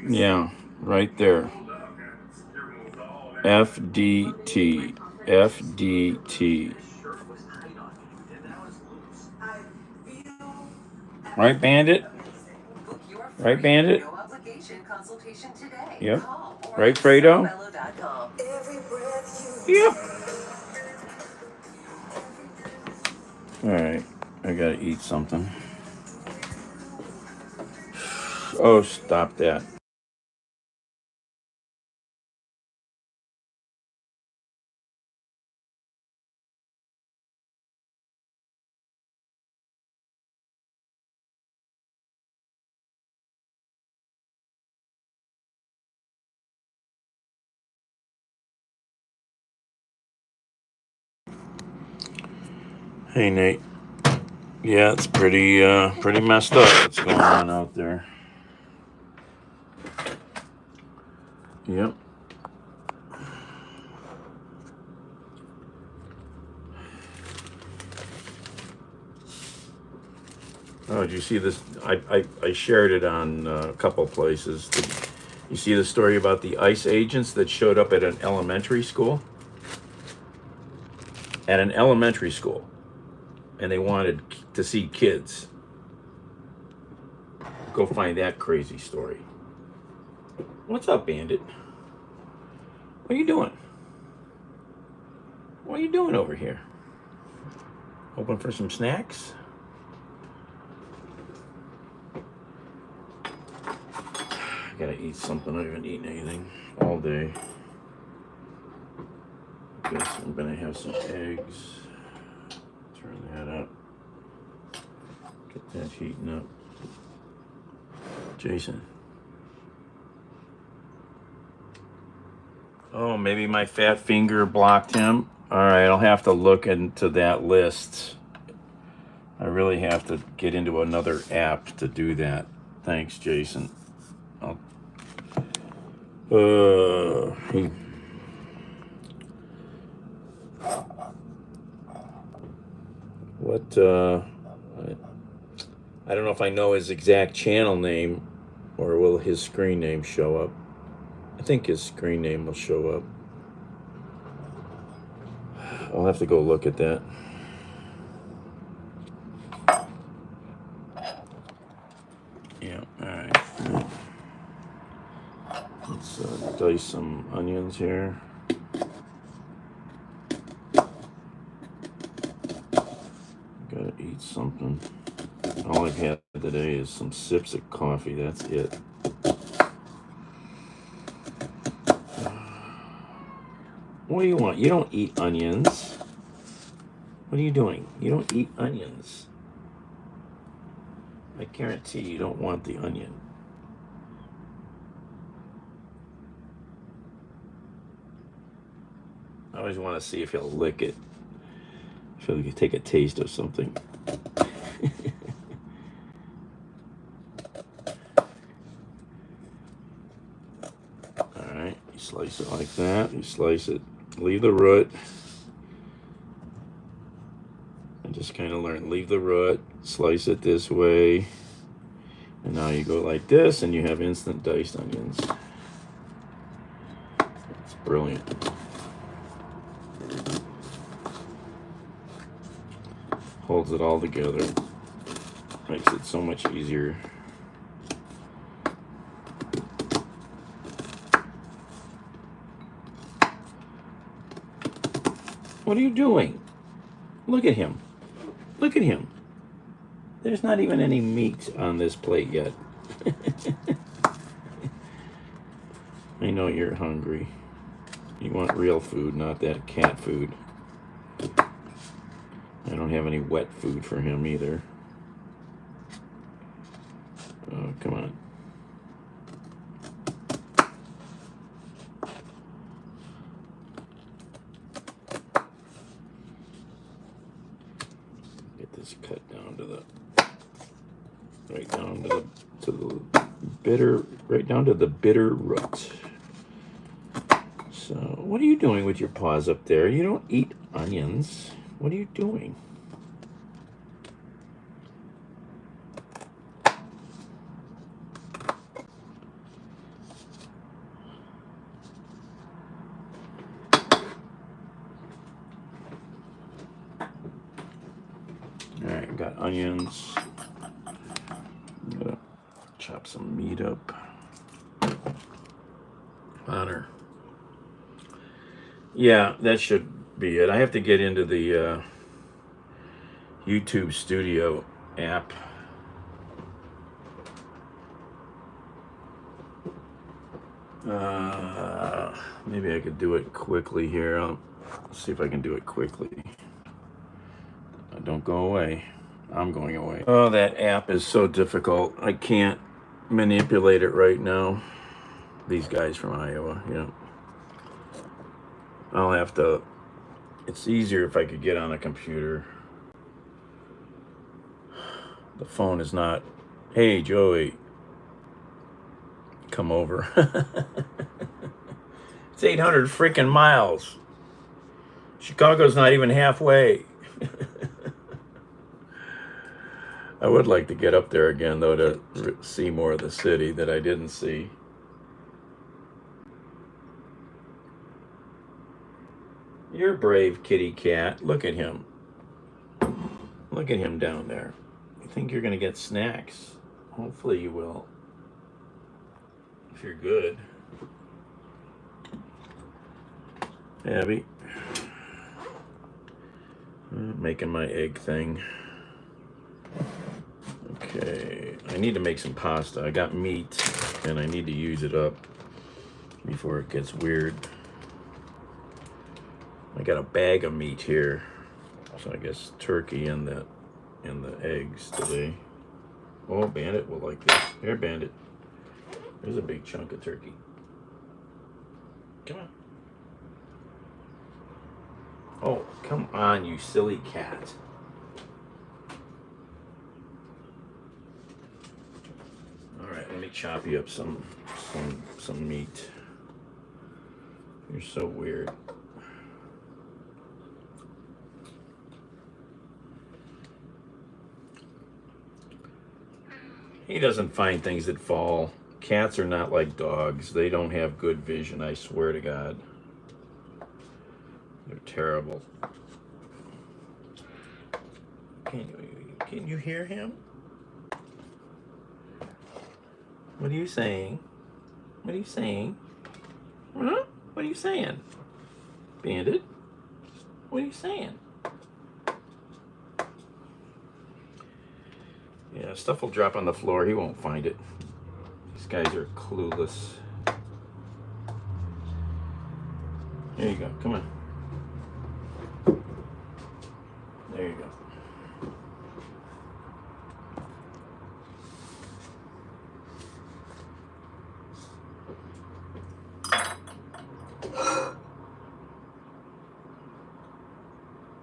Yeah, right there. FDT. FDT. Right, Bandit? Right, Bandit? Yep. Right, Fredo? Yep. Alright. I gotta eat something. Oh, stop that. Hey, Nate. Yeah, it's pretty messed up what's going on out there. Yep. Oh, did you see this? I shared it on a couple places. You see the story about the ICE agents that showed up at an elementary school? At an elementary school. And they wanted to see kids. Go find that crazy story. What's up, Bandit? What are you doing? What are you doing over here? Hoping for some snacks? I gotta eat something. I haven't eaten anything all day. I guess I'm gonna have some eggs. Turn that up. Get that heating up. Jason. Oh, maybe my fat finger blocked him. All right, I'll have to look into that list. I really have to get into another app to do that. Thanks, Jason. What? I don't know if I know his exact channel name, or will his screen name show up? I think his screen name will show up. I'll have to go look at that. Yeah, all right. Let's dice some onions here. Gotta eat something. All I've had today is some sips of coffee. That's it. What do you want? You don't eat onions. What are you doing? You don't eat onions. I guarantee you don't want the onion. I always want to see if he'll lick it. If he'll take a taste of something. Alright, you slice it like that. You slice it. Leave the root. And just kind of learn. Leave the root. Slice it this way. And now you go like this, and you have instant diced onions. It's brilliant. Holds it all together. Makes it so much easier. What are you doing? Look at him. Look at him. There's not even any meat on this plate yet. I know you're hungry. You want real food, not that cat food. I don't have any wet food for him either. Oh, come on. Get this cut down to the right down to the bitter, right down to the bitter root. So, what are you doing with your paws up there? You don't eat onions. What are you doing? got onions. I'm gonna chop some meat up. Honor. Yeah, that should be it. I have to get into the YouTube Studio app. Maybe I could do it quickly here. I'll see if I can do it quickly. Don't go away. I'm going away. Oh, that app is so difficult. I can't manipulate it right now. These guys from Iowa, yeah. I'll have to. It's easier if I could get on a computer. The phone is not. Hey, Joey, come over. It's 800 freaking miles. Chicago's not even halfway. I would like to get up there again, though, to see more of the city that I didn't see. You're a brave kitty cat. Look at him. Look at him down there. You think you're going to get snacks? Hopefully you will. If you're good. Abby. Making my egg thing. Okay. I need to make some pasta. I got meat, and I need to use it up before it gets weird. I got a bag of meat here. So I guess turkey and the eggs today. Oh, Bandit will like this. Here, Bandit. There's a big chunk of turkey. Come on. Oh, come on, you silly cat. All right, let me chop you up some meat. You're so weird. He doesn't find things that fall. Cats are not like dogs. They don't have good vision, I swear to God. They're terrible. Can you hear him? What are you saying? What are you saying? Huh? What are you saying? Bandit? What are you saying? Yeah, stuff will drop on the floor. He won't find it. These guys are clueless. There you go. Come on. There you go.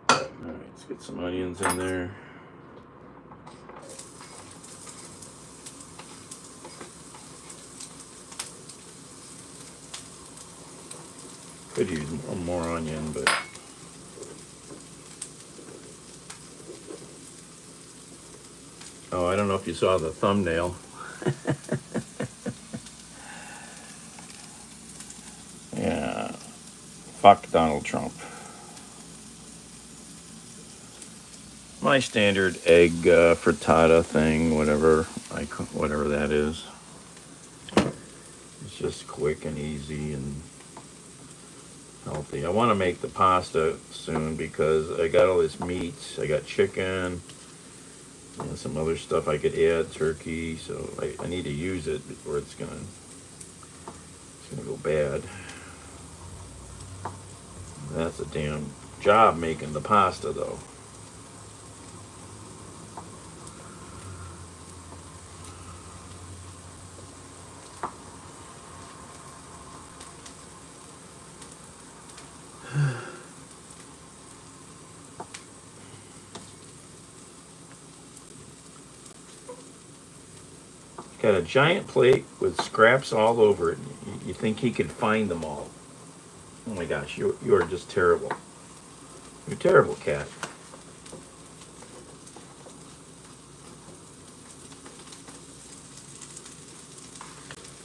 All right, let's get some onions in there. Could use more onion, but oh, I don't know if you saw the thumbnail. Yeah, fuck Donald Trump. My standard egg frittata thing, whatever that is. It's just quick and easy and healthy. I want to make the pasta soon because I got all this meat. I got chicken and some other stuff I could add, turkey. So I need to use it before it's gonna go bad. That's a damn job making the pasta, though. Got a giant plate with scraps all over it. You think he could find them all. Oh my gosh, you are just terrible. You're a terrible cat.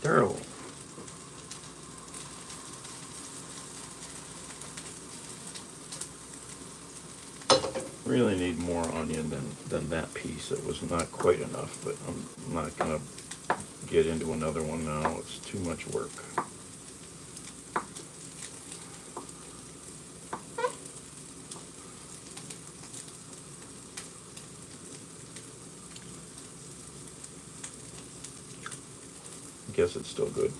Terrible. really need more onion than that piece. It was not quite enough, but I'm not going to get into another one now. It's too much work. I guess it's still good.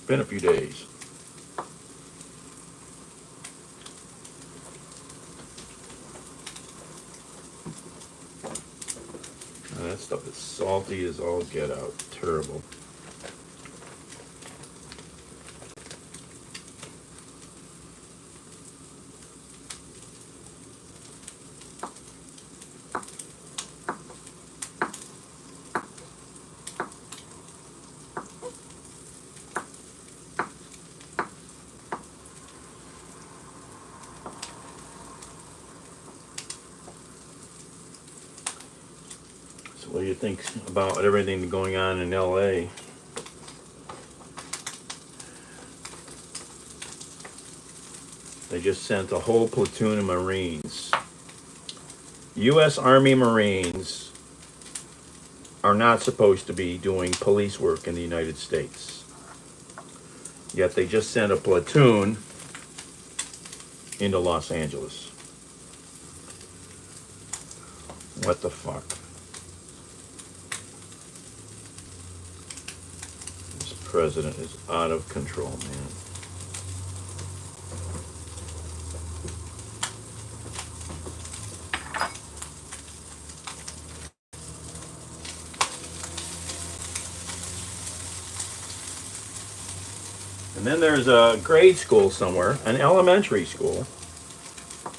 Been a few days. That stuff is salty as all get out. Terrible. So what do you think about everything going on in LA? They just sent a whole platoon of Marines. U.S. Army Marines are not supposed to be doing police work in the United States. Yet they just sent a platoon into Los Angeles. What the fuck? This president is out of control, man. And then there's a grade school somewhere, an elementary school,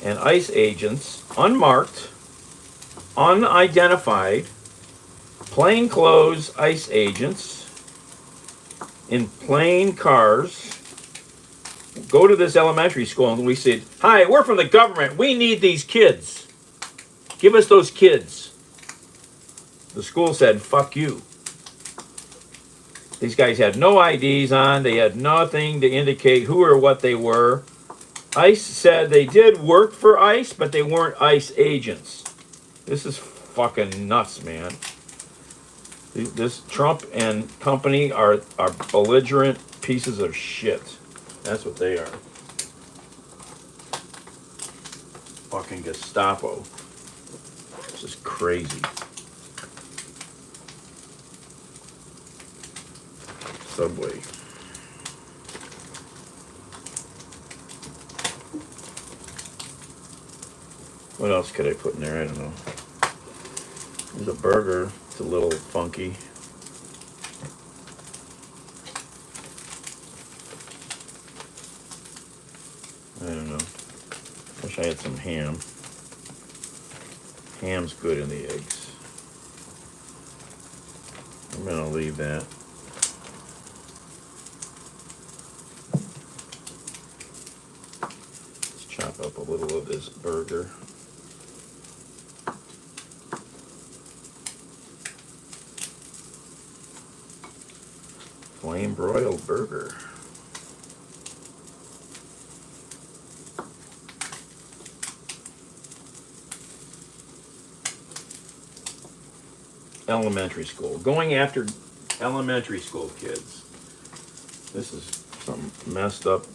and ICE agents, unmarked, unidentified, plainclothes ICE agents in plain cars go to this elementary school and we said, "Hi, we're from the government. We need these kids. Give us those kids." The school said, "Fuck you." These guys had no IDs on. They had nothing to indicate who or what they were. ICE said they did work for ICE, but they weren't ICE agents. This is fucking nuts, man. This Trump and company are belligerent pieces of shit. That's what they are. Fucking Gestapo. This is crazy. Subway. What else could I put in there? I don't know. There's a burger. It's a little funky. I don't know. Wish I had some ham. Ham's good in the eggs. I'm gonna leave that. Let's chop up a little of this burger. Flame broiled burger. Elementary school. Going after elementary school kids. This is some messed up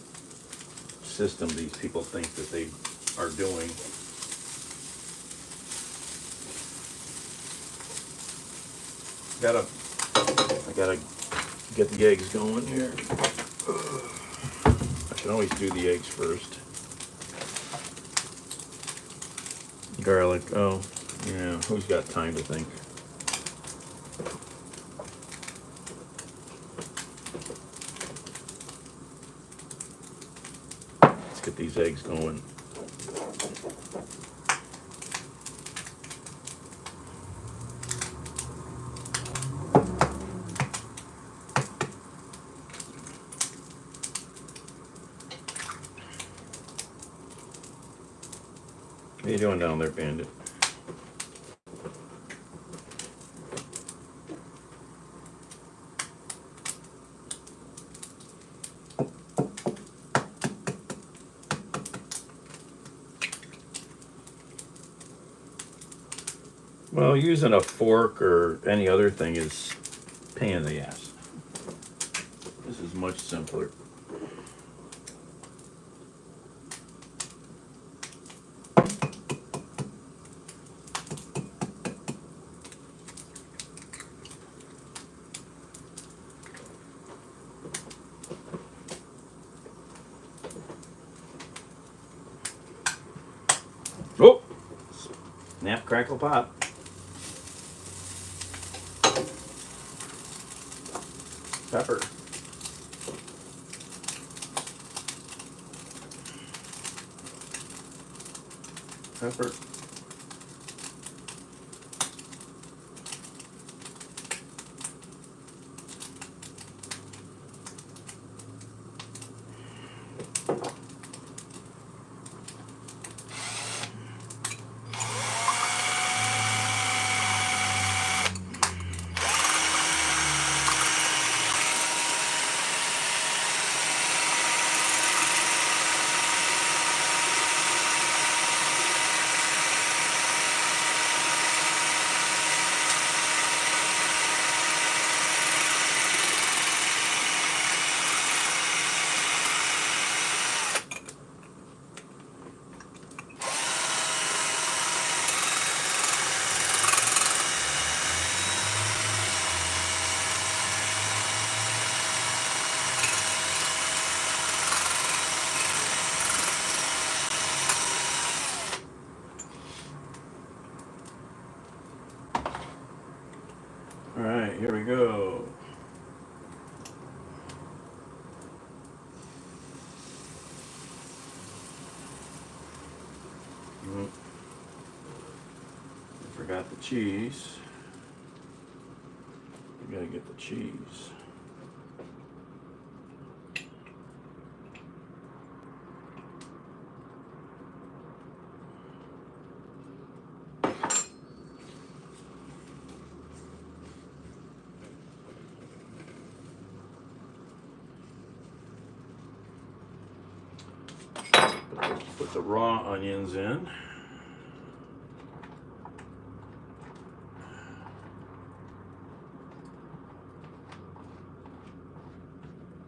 system these people think that they are doing. I gotta get the eggs going here. I can always do the eggs first. Garlic. Oh, yeah. Who's got time to think? Let's get these eggs going. What are you doing down there, Bandit? Well, using a fork or any other thing is pain in the ass. This is much simpler. Oh! Snap, crackle, pop. Pepper. Pepper. All right, here we go. I forgot the cheese. We gotta get the cheese. Put the raw onions in.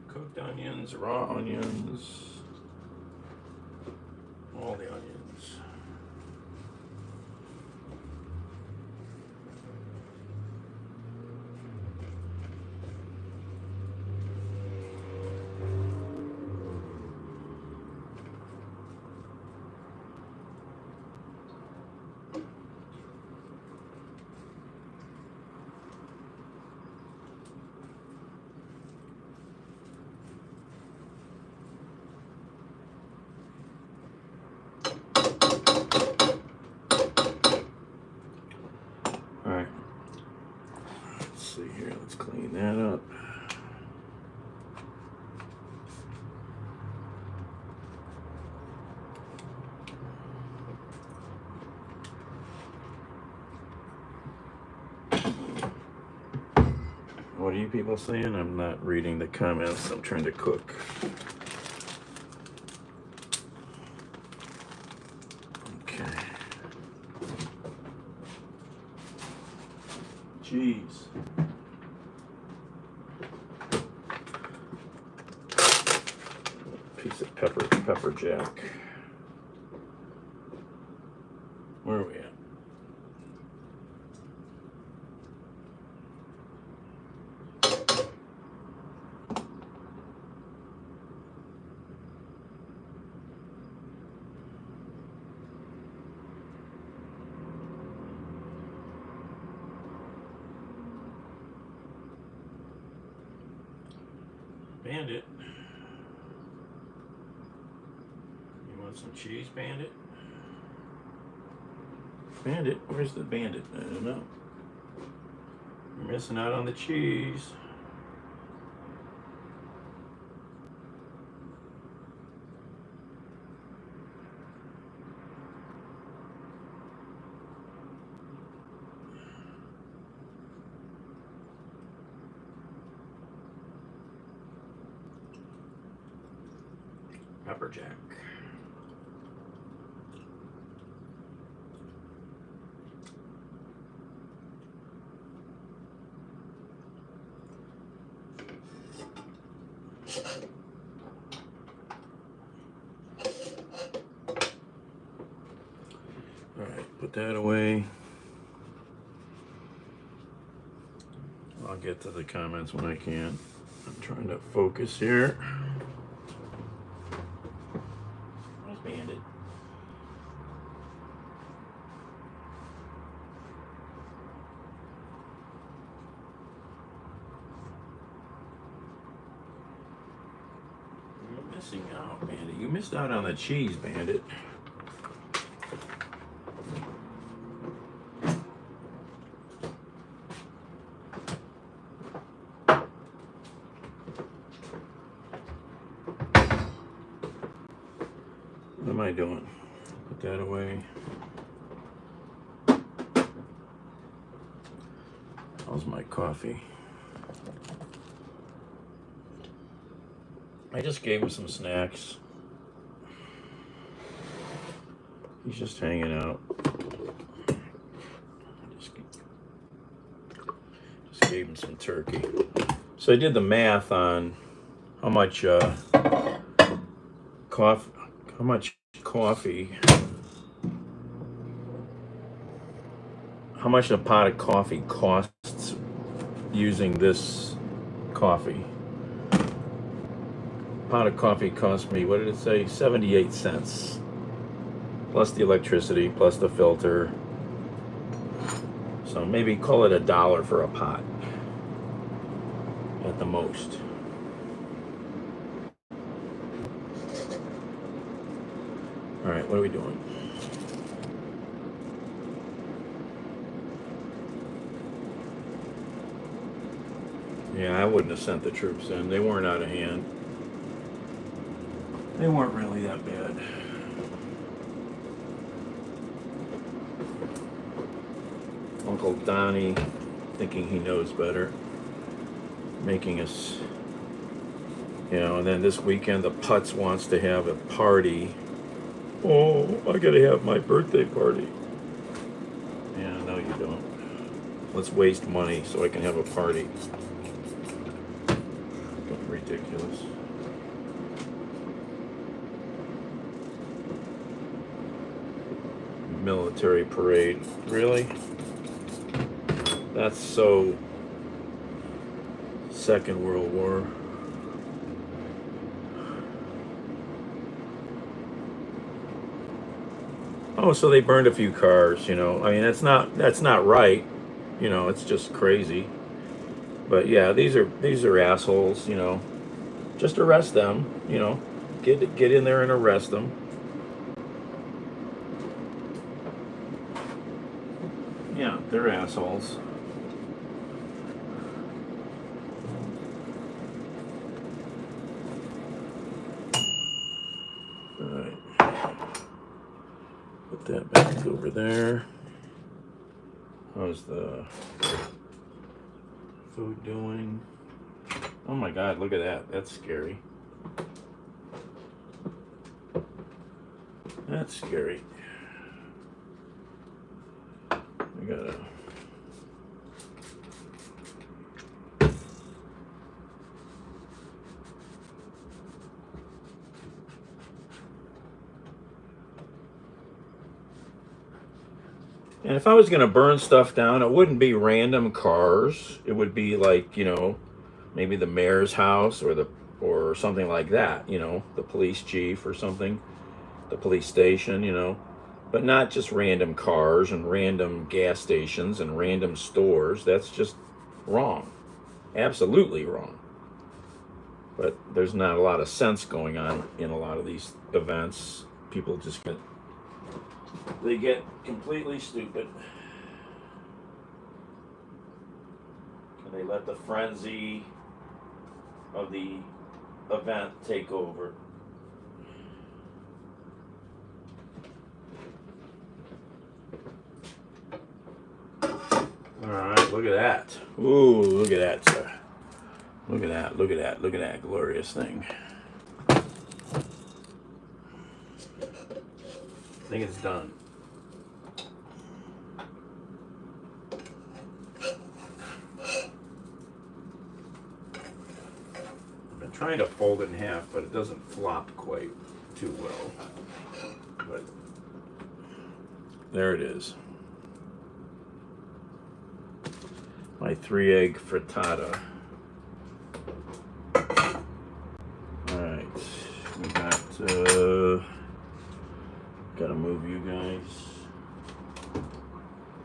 Cooked onions, raw onions, all the onions. All right. Let's see here. Let's clean that up. What are you people saying? I'm not reading the comments. I'm trying to cook. Okay. Cheese. Piece of pepper jack. Where are we at? Bandit. You want some cheese, Bandit? Bandit? Where's the bandit? I don't know. You're missing out on the cheese. Pepper jack. put that away. I'll get to the comments when I can. I'm trying to focus here. Where's Bandit? You're missing out, Bandit. You missed out on the cheese, Bandit. What am I doing? Put that away. How's my coffee? I just gave him some snacks. He's just hanging out. Just gave him some turkey. So I did the math on how much how much a pot of coffee costs using this coffee. A pot of coffee cost me, what did it say? 78 cents. Plus the electricity, plus the filter. So maybe call it $1 for a pot at the most. All right, what are we doing? Yeah, I wouldn't have sent the troops in. They weren't out of hand. They weren't really that bad. Uncle Donnie, thinking he knows better, making us, you know, and then this weekend the Putz wants to have a party. Oh, I gotta have my birthday party. Yeah, no you don't. Let's waste money so I can have a party. Ridiculous. Military parade. Really? That's so Second World War. Oh, so they burned a few cars, you know. I mean, that's not right. You know, it's just crazy. But yeah, these are assholes, you know. Just arrest them, you know. Get in there and arrest them. Yeah, they're assholes. All right. Put that back over there. How's the food doing? Oh my God, look at that. That's scary. That's scary. I gotta... And if I was gonna burn stuff down, it wouldn't be random cars. It would be like, you know, maybe the mayor's house or something like that, you know, the police chief or something, the police station, you know, but not just random cars and random gas stations and random stores. That's just wrong. Absolutely wrong. But there's not a lot of sense going on in a lot of these events. People just get completely stupid. And they let the frenzy of the event take over. All right, look at that. Ooh, look at that, sir. Look at that, look at that, look at that glorious thing. I think it's done. I've been trying to fold it in half, but it doesn't flop quite too well. But there it is. my 3-egg frittata. Alright, we got, gotta move you guys.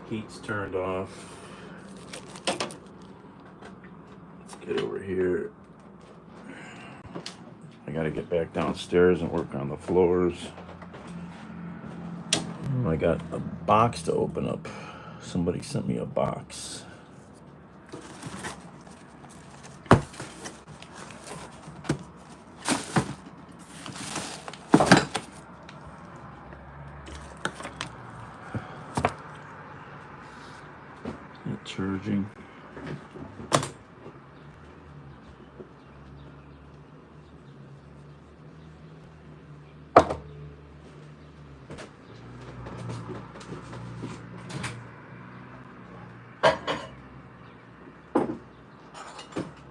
Heat's turned off. Let's get over here. I gotta get back downstairs and work on the floors. I got a box to open up. Somebody sent me a box. Not charging.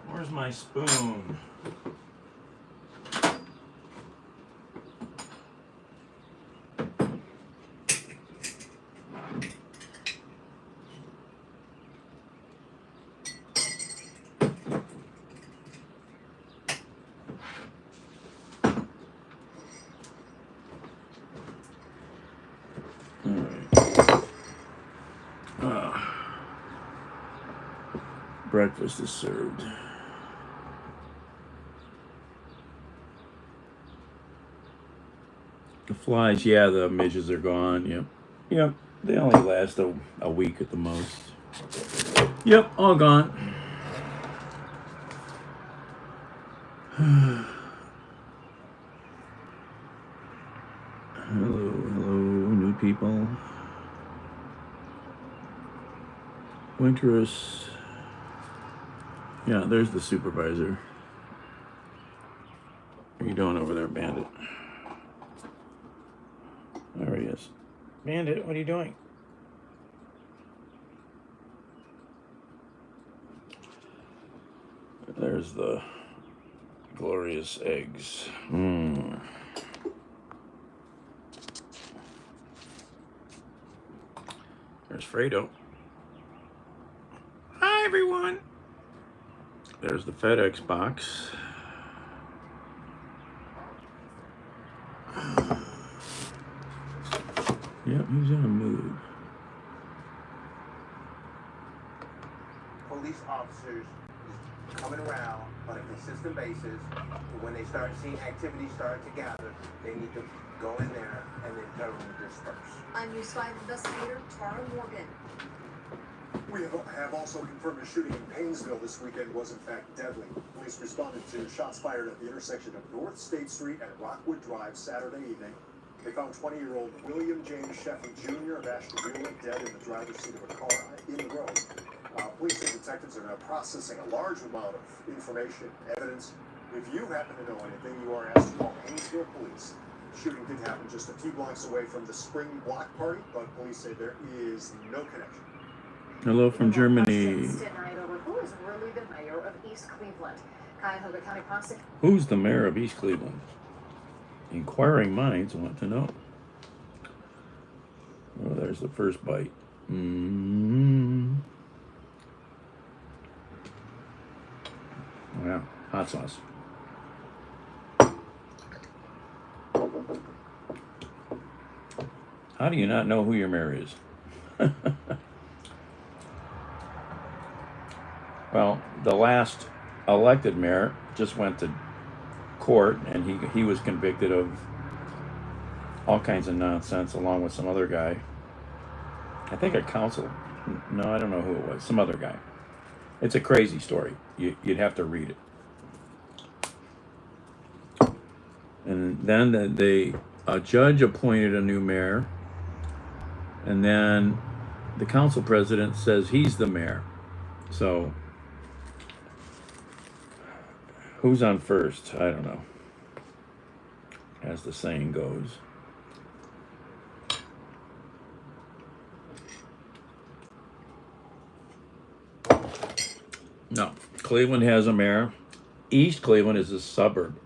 Where's my spoon? Breakfast is served. The flies, yeah, the midges are gone. Yep. Yep. They only last a week at the most. Yep, all gone. Hello, hello, new people. Winterous. Yeah, there's the supervisor. What are you doing over there, Bandit? There he is. Bandit, what are you doing? There's the glorious eggs. There's Fredo. Hi, everyone. There's the FedEx box. Yep, he's in a mood. Police officers coming around on a consistent basis. When they start seeing activity start to gather, they need to go in there and then thoroughly disperse. I'm News 5 investigator Tara Morgan. We have also confirmed a shooting in Paynesville this weekend was in fact deadly. Police responded to shots fired at the intersection of North State Street and Rockwood Drive Saturday evening. They found 20-year-old William James Sheffy Jr. of Ashtabula dead in the driver's seat of a car in the road. Police and detectives are now processing a large amount of information, evidence. If you happen to know anything, you are asked to call Paynesville Police. The shooting did happen just a few blocks away from the spring block party, but police say there is no connection. Hello from Germany. Who is really the mayor of East Cleveland? Cuyahoga County Prosecutor. Who's the mayor of East Cleveland? Inquiring minds want to know. Oh, there's the first bite. Wow, hot sauce. How do you not know who your mayor is? Well, the last elected mayor just went to court, and he was convicted of all kinds of nonsense along with some other guy. I think a council. No, I don't know who it was. Some other guy. It's a crazy story. You'd have to read it. And then a judge appointed a new mayor, and then the council president says he's the mayor. So who's on first? I don't know, as the saying goes. No, Cleveland has a mayor. East Cleveland is a suburb.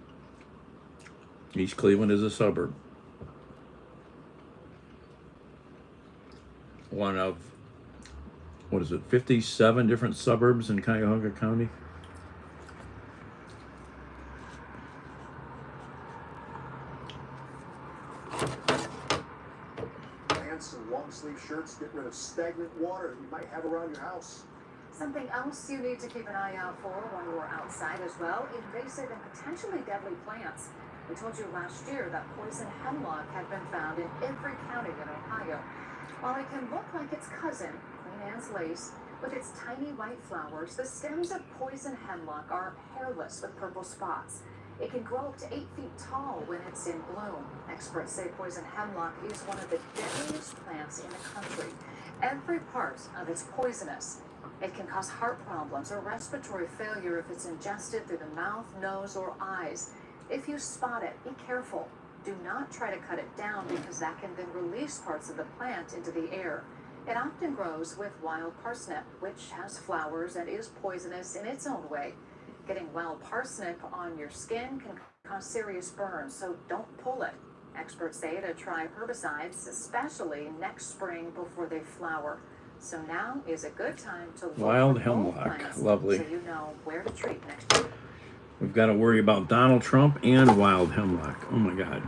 East Cleveland is a suburb. One of what is it, 57 different suburbs in Cuyahoga County. Pants and long sleeve shirts get rid of stagnant water that you might have around your house. Something else you need to keep an eye out for when you're outside as well, invasive and potentially deadly plants. We told you last year that poison hemlock had been found in every county in Ohio. While it can look like its cousin, Queen Anne's lace, with its tiny white flowers, the stems of poison hemlock are hairless with purple spots. It can grow up to 8 feet tall when it's in bloom. Experts say poison hemlock is one of the deadliest plants in the country. Every part of it's poisonous. It can cause heart problems or respiratory failure if it's ingested through the mouth, nose, or eyes. If you spot it, be careful. Do not try to cut it down because that can then release parts of the plant into the air. It often grows with wild parsnip, which has flowers and is poisonous in its own way. Getting wild parsnip on your skin can cause serious burns, so don't pull it. Experts say to try herbicides, especially next spring before they flower. So now is a good time to look Wild for both hemlock, plants, lovely. so you know where to treat next year. We've got to worry about Donald Trump and wild hemlock. Oh my God.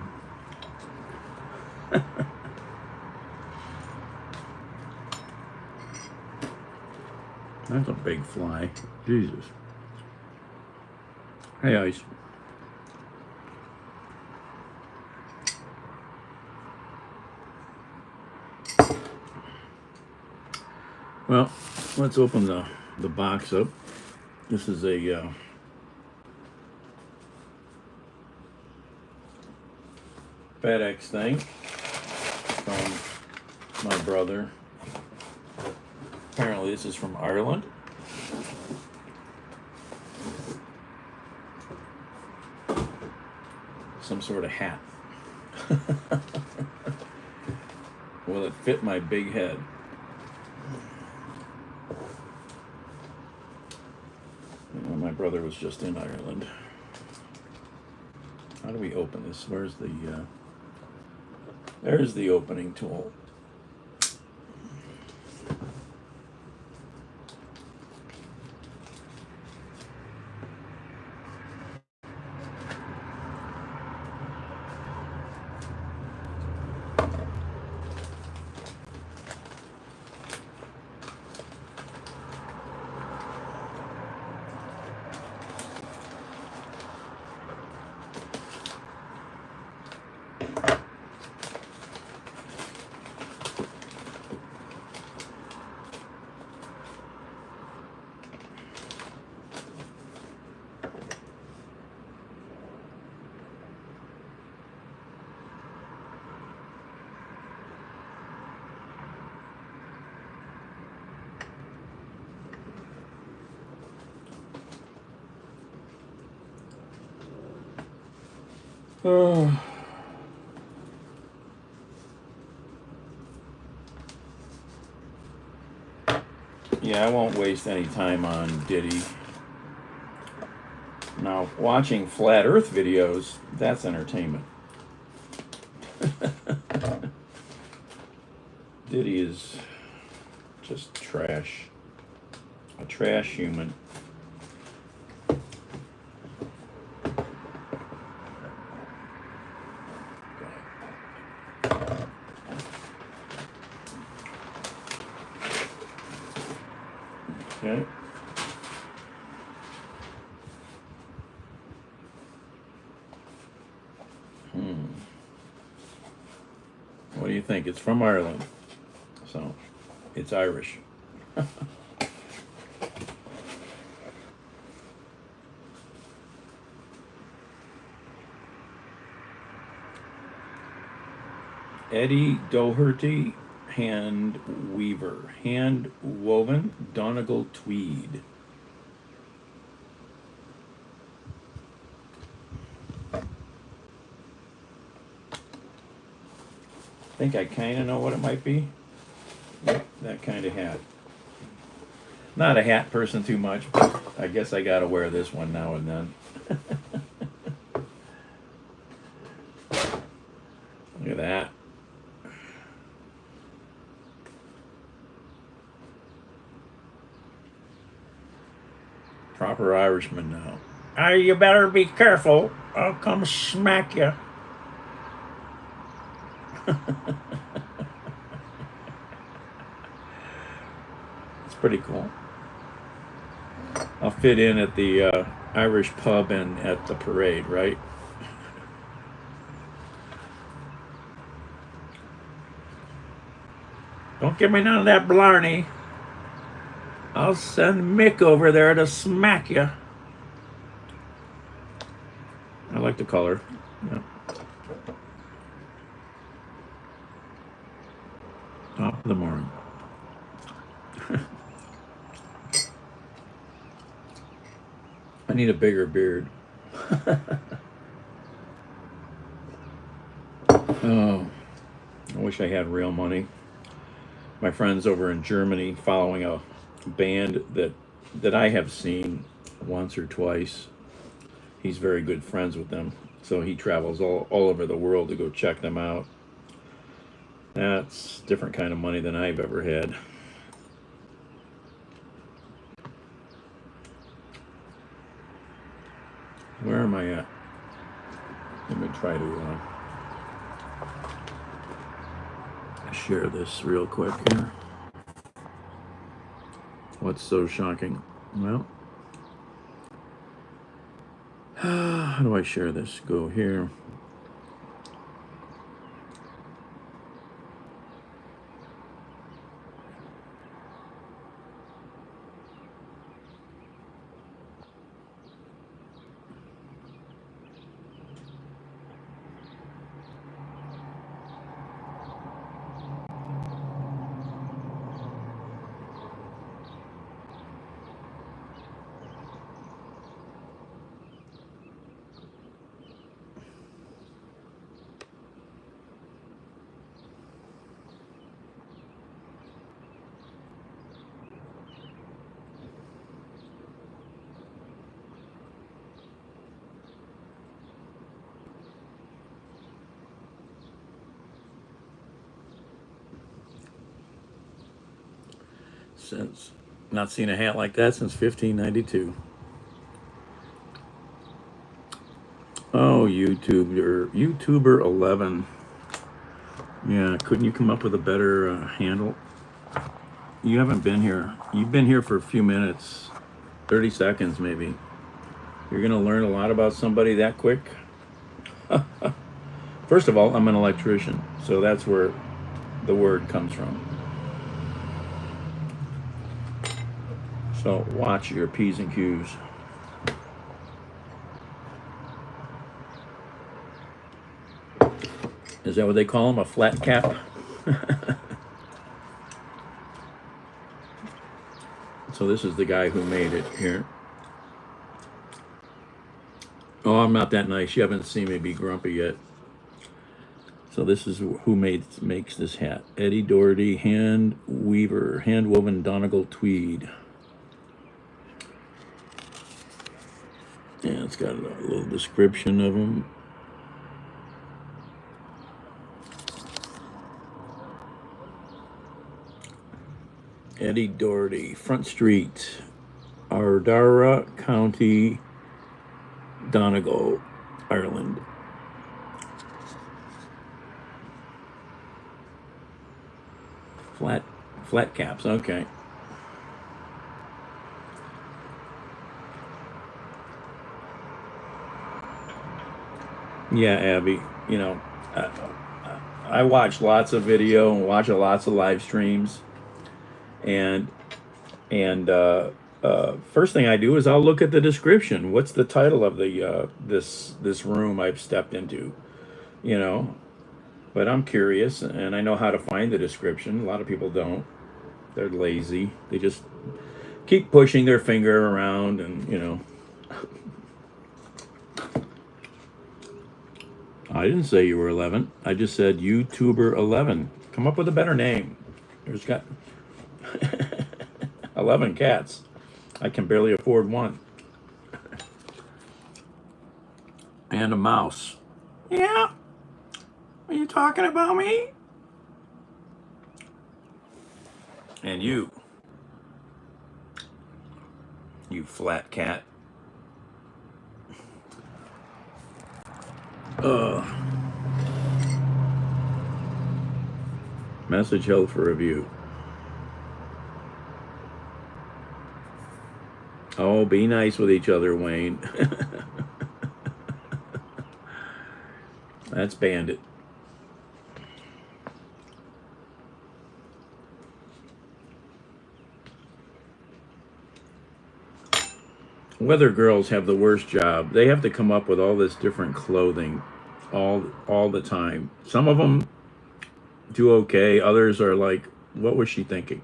That's a big fly. Jesus. Hey, Ice. Well, let's open the box up. This is a FedEx thing from my brother. Apparently this is from Ireland. Some sort of hat. Will it fit my big head? Well, my brother was just in Ireland. How do we open this? Where's the there's the opening tool. Yeah, I won't waste any time on Diddy. Now, watching flat earth videos, that's entertainment. Diddy is just trash. A trash human. Okay. What do you think? It's from Ireland, so it's Irish. Eddie Doherty hand weaver, hand woven Donegal tweed. I think I kind of know what it might be. Yep, that kind of hat. Not a hat person too much, but I guess I gotta wear this one now and then. Look at that. proper Irishman now. You better be careful. I'll come smack you. It's pretty cool. I'll fit in at the Irish pub and at the parade, right? Don't give me none of that blarney. I'll send Mick over there to smack you. I like the color. Yeah. Top of the morning. I need a bigger beard. Oh, I wish I had real money. My friends over in Germany following a band that I have seen once or twice. He's very good friends with them, so he travels all over the world to go check them out. That's a different kind of money than I've ever had. Where am I at? Let me try to share this real quick here. What's so shocking? Well, how do I share this? Go here. Since not seen a hat like that since 1592. Oh, YouTuber 11. Yeah, couldn't you come up with a better handle? You haven't been here. You've been here for a few minutes, 30 seconds maybe. You're gonna learn a lot about somebody that quick? First of all, I'm an electrician, so that's where the word comes from. So watch your P's and Q's. Is that what they call them? A flat cap? So this is the guy who made it here. Oh, I'm not that nice. You haven't seen me be grumpy yet. So this is who makes this hat. Eddie Doherty, hand woven Donegal tweed. Yeah, it's got a little description of them. Eddie Doherty, Front Street, Ardara County, Donegal, Ireland. Flat caps, okay. Yeah, Abby, you know, I watch lots of video and watch lots of live streams, and first thing I do is I'll look at the description. What's the title of the this room I've stepped into, you know? But I'm curious, and I know how to find the description. A lot of people don't. They're lazy. They just keep pushing their finger around, and you know. I didn't say you were 11. I just said YouTuber 11. Come up with a better name. There's got 11 cats. I can barely afford one. And a mouse. Yeah? Are you talking about me? And you. You flat cat. Ugh. Message held for review. Oh, be nice with each other, Wayne. That's Bandit. Weather girls have the worst job. They have to come up with all this different clothing all the time. Some of them do okay. Others are like, what was she thinking?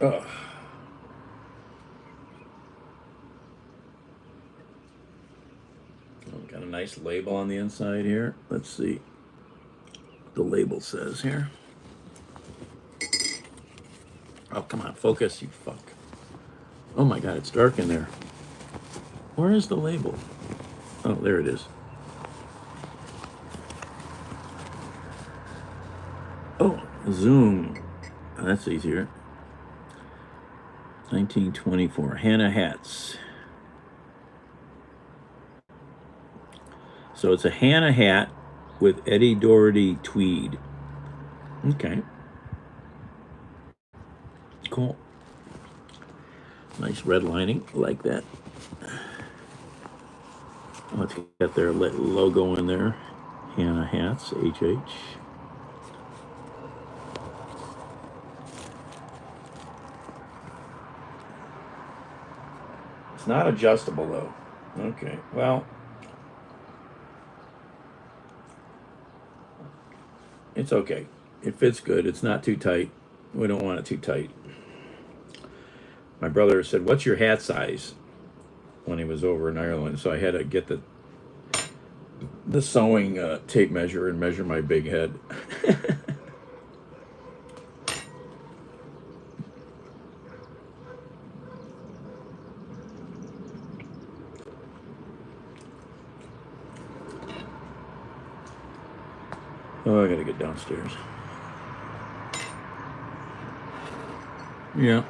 Ugh. Got a nice label on the inside here. Let's see what the label says here. Oh, come on, focus, you fuck. Oh my God, it's dark in there. Where is the label? Oh, there it is. Oh, Zoom. Oh, that's easier. 1924, Hannah hats. So it's a Hannah hat with Eddie Doherty tweed. Okay. Cool. Nice red lining, I like that. Oh, it's got their logo in there. Hannah hats, HH. It's not adjustable though. Okay, well. It's okay. It fits good. It's not too tight. We don't want it too tight. My brother said, "What's your hat size?" when he was over in Ireland. So I had to get the sewing tape measure and measure my big head. Oh, I gotta get downstairs. Yeah.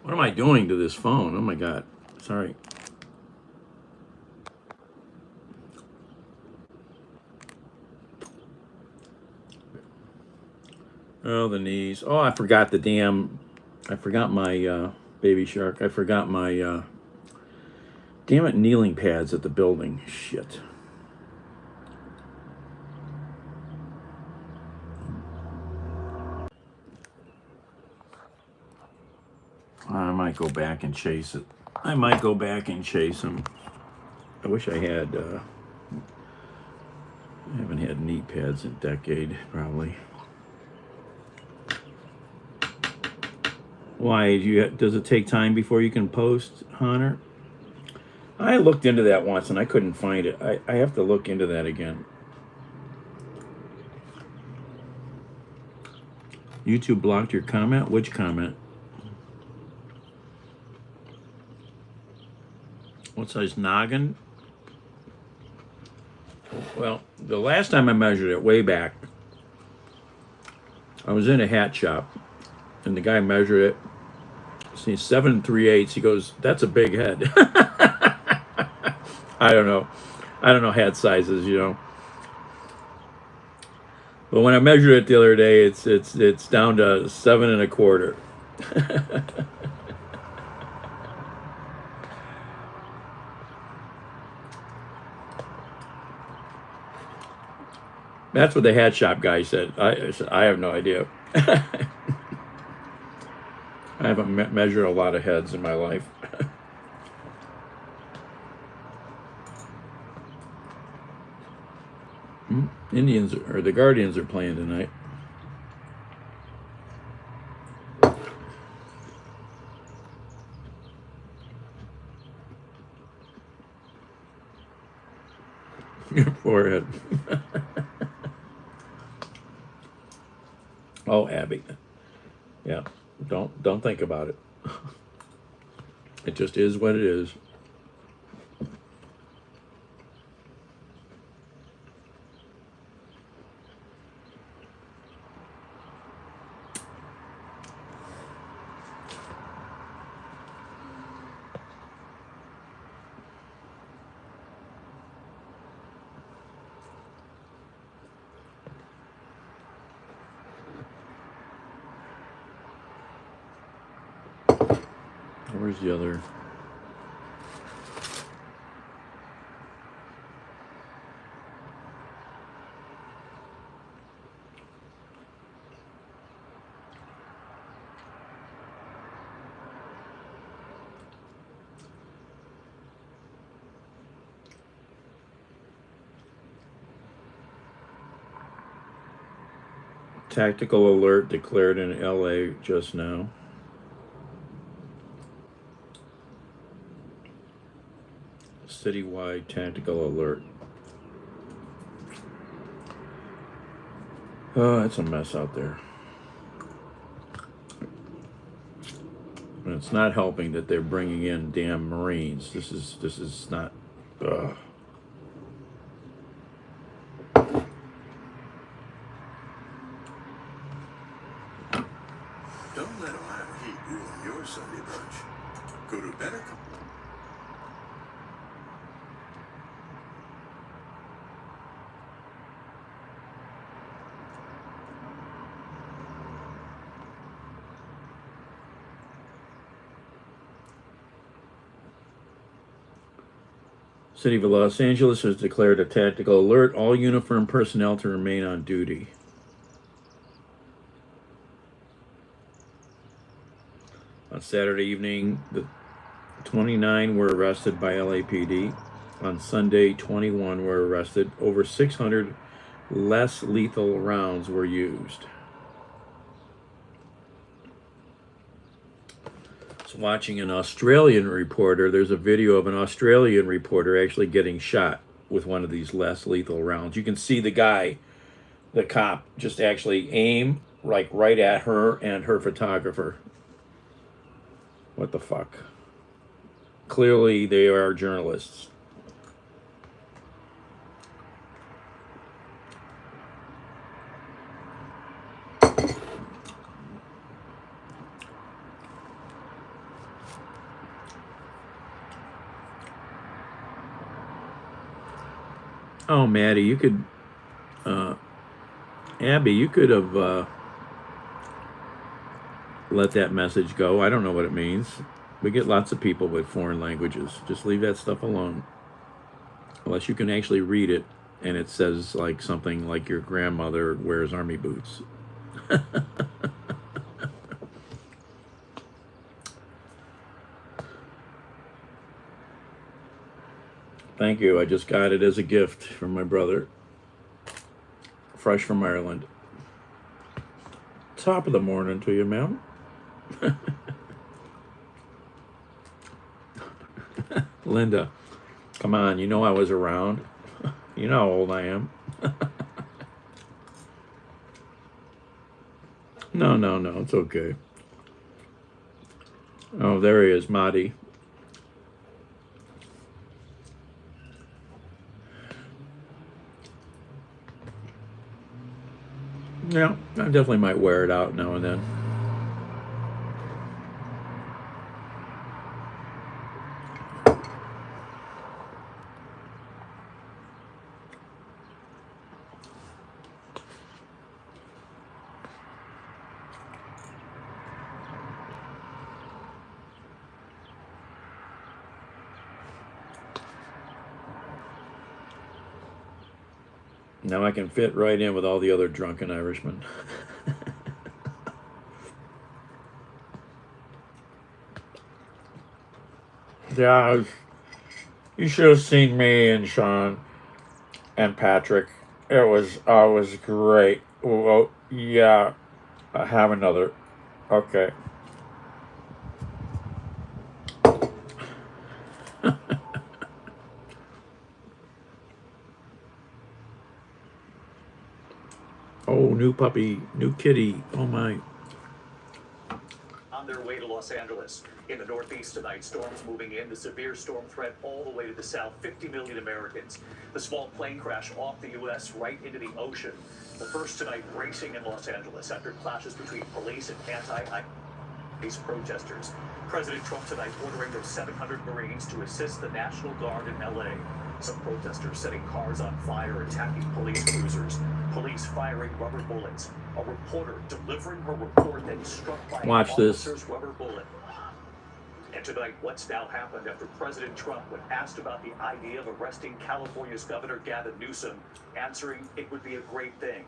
What am I doing to this phone? Oh my God. Sorry. Oh, the knees. Oh, I forgot my baby shark. I forgot my damn it, kneeling pads at the building. Shit. I might go back and chase it. I might go back and chase them. I wish I had, I haven't had knee pads in a decade, probably. Why, does it take time before you can post, Hunter? I looked into that once and I couldn't find it. I have to look into that again. YouTube blocked your comment? Which comment? What size noggin? Well, the last time I measured it, way back, I was in a hat shop, and the guy measured it. See, 7 3/8. He goes, "That's a big head." I don't know. I don't know hat sizes, you know. But when I measured it the other day, it's down to 7 1/4. That's what the hat shop guy said. I have no idea. I haven't measured a lot of heads in my life. Indians or the Guardians are playing tonight. Your forehead. Oh, Abby. Yeah. Don't think about it. It just is what it is. Where's the other? Tactical alert declared in LA just now. Citywide tactical alert. Oh, it's a mess out there. And it's not helping that they're bringing in damn Marines. This is not. Ugh. Don't let Ohio heat ruin your Sunday brunch. Go to better. City of Los Angeles has declared a tactical alert. All uniformed personnel to remain on duty. On Saturday evening, the 29 were arrested by LAPD. On Sunday, 21 were arrested. Over 600 less lethal rounds were used. Watching an Australian reporter, there's a video of an Australian reporter actually getting shot with one of these less lethal rounds. You can see the guy, the cop, just actually aim like right at her and her photographer. What the fuck? Clearly they are journalists. Oh, Maddie, you could, Abby, you could have let that message go. I don't know what it means. We get lots of people with foreign languages. Just leave that stuff alone. Unless you can actually read it and it says like something like your grandmother wears army boots. Thank you. I just got it as a gift from my brother. Fresh from Ireland. Top of the morning to you, ma'am. Linda, come on. You know I was around. You know how old I am. No. It's okay. Oh, there he is, Mahdi. Yeah, I definitely might wear it out now and then. Now I can fit right in with all the other drunken Irishmen. Yeah, you should have seen me and Sean and Patrick It was great. Well, yeah. Have another. Okay. Oh, new puppy, new kitty. Oh my. On their way to Los Angeles. In the Northeast tonight, storms moving in, the severe storm threat all the way to the south, 50 million Americans. The small plane crash off the U.S. right into the ocean. The first tonight racing in Los Angeles after clashes between police and anti-ICE protesters. President Trump tonight ordering those 700 Marines to assist the National Guard in L.A. Some protesters setting cars on fire, attacking police cruisers. Police firing rubber bullets. A reporter delivering her report that struck by an officer's rubber bullet. And tonight, what's now happened after President Trump, when asked about the idea of arresting California's Governor Gavin Newsom, answering it would be a great thing.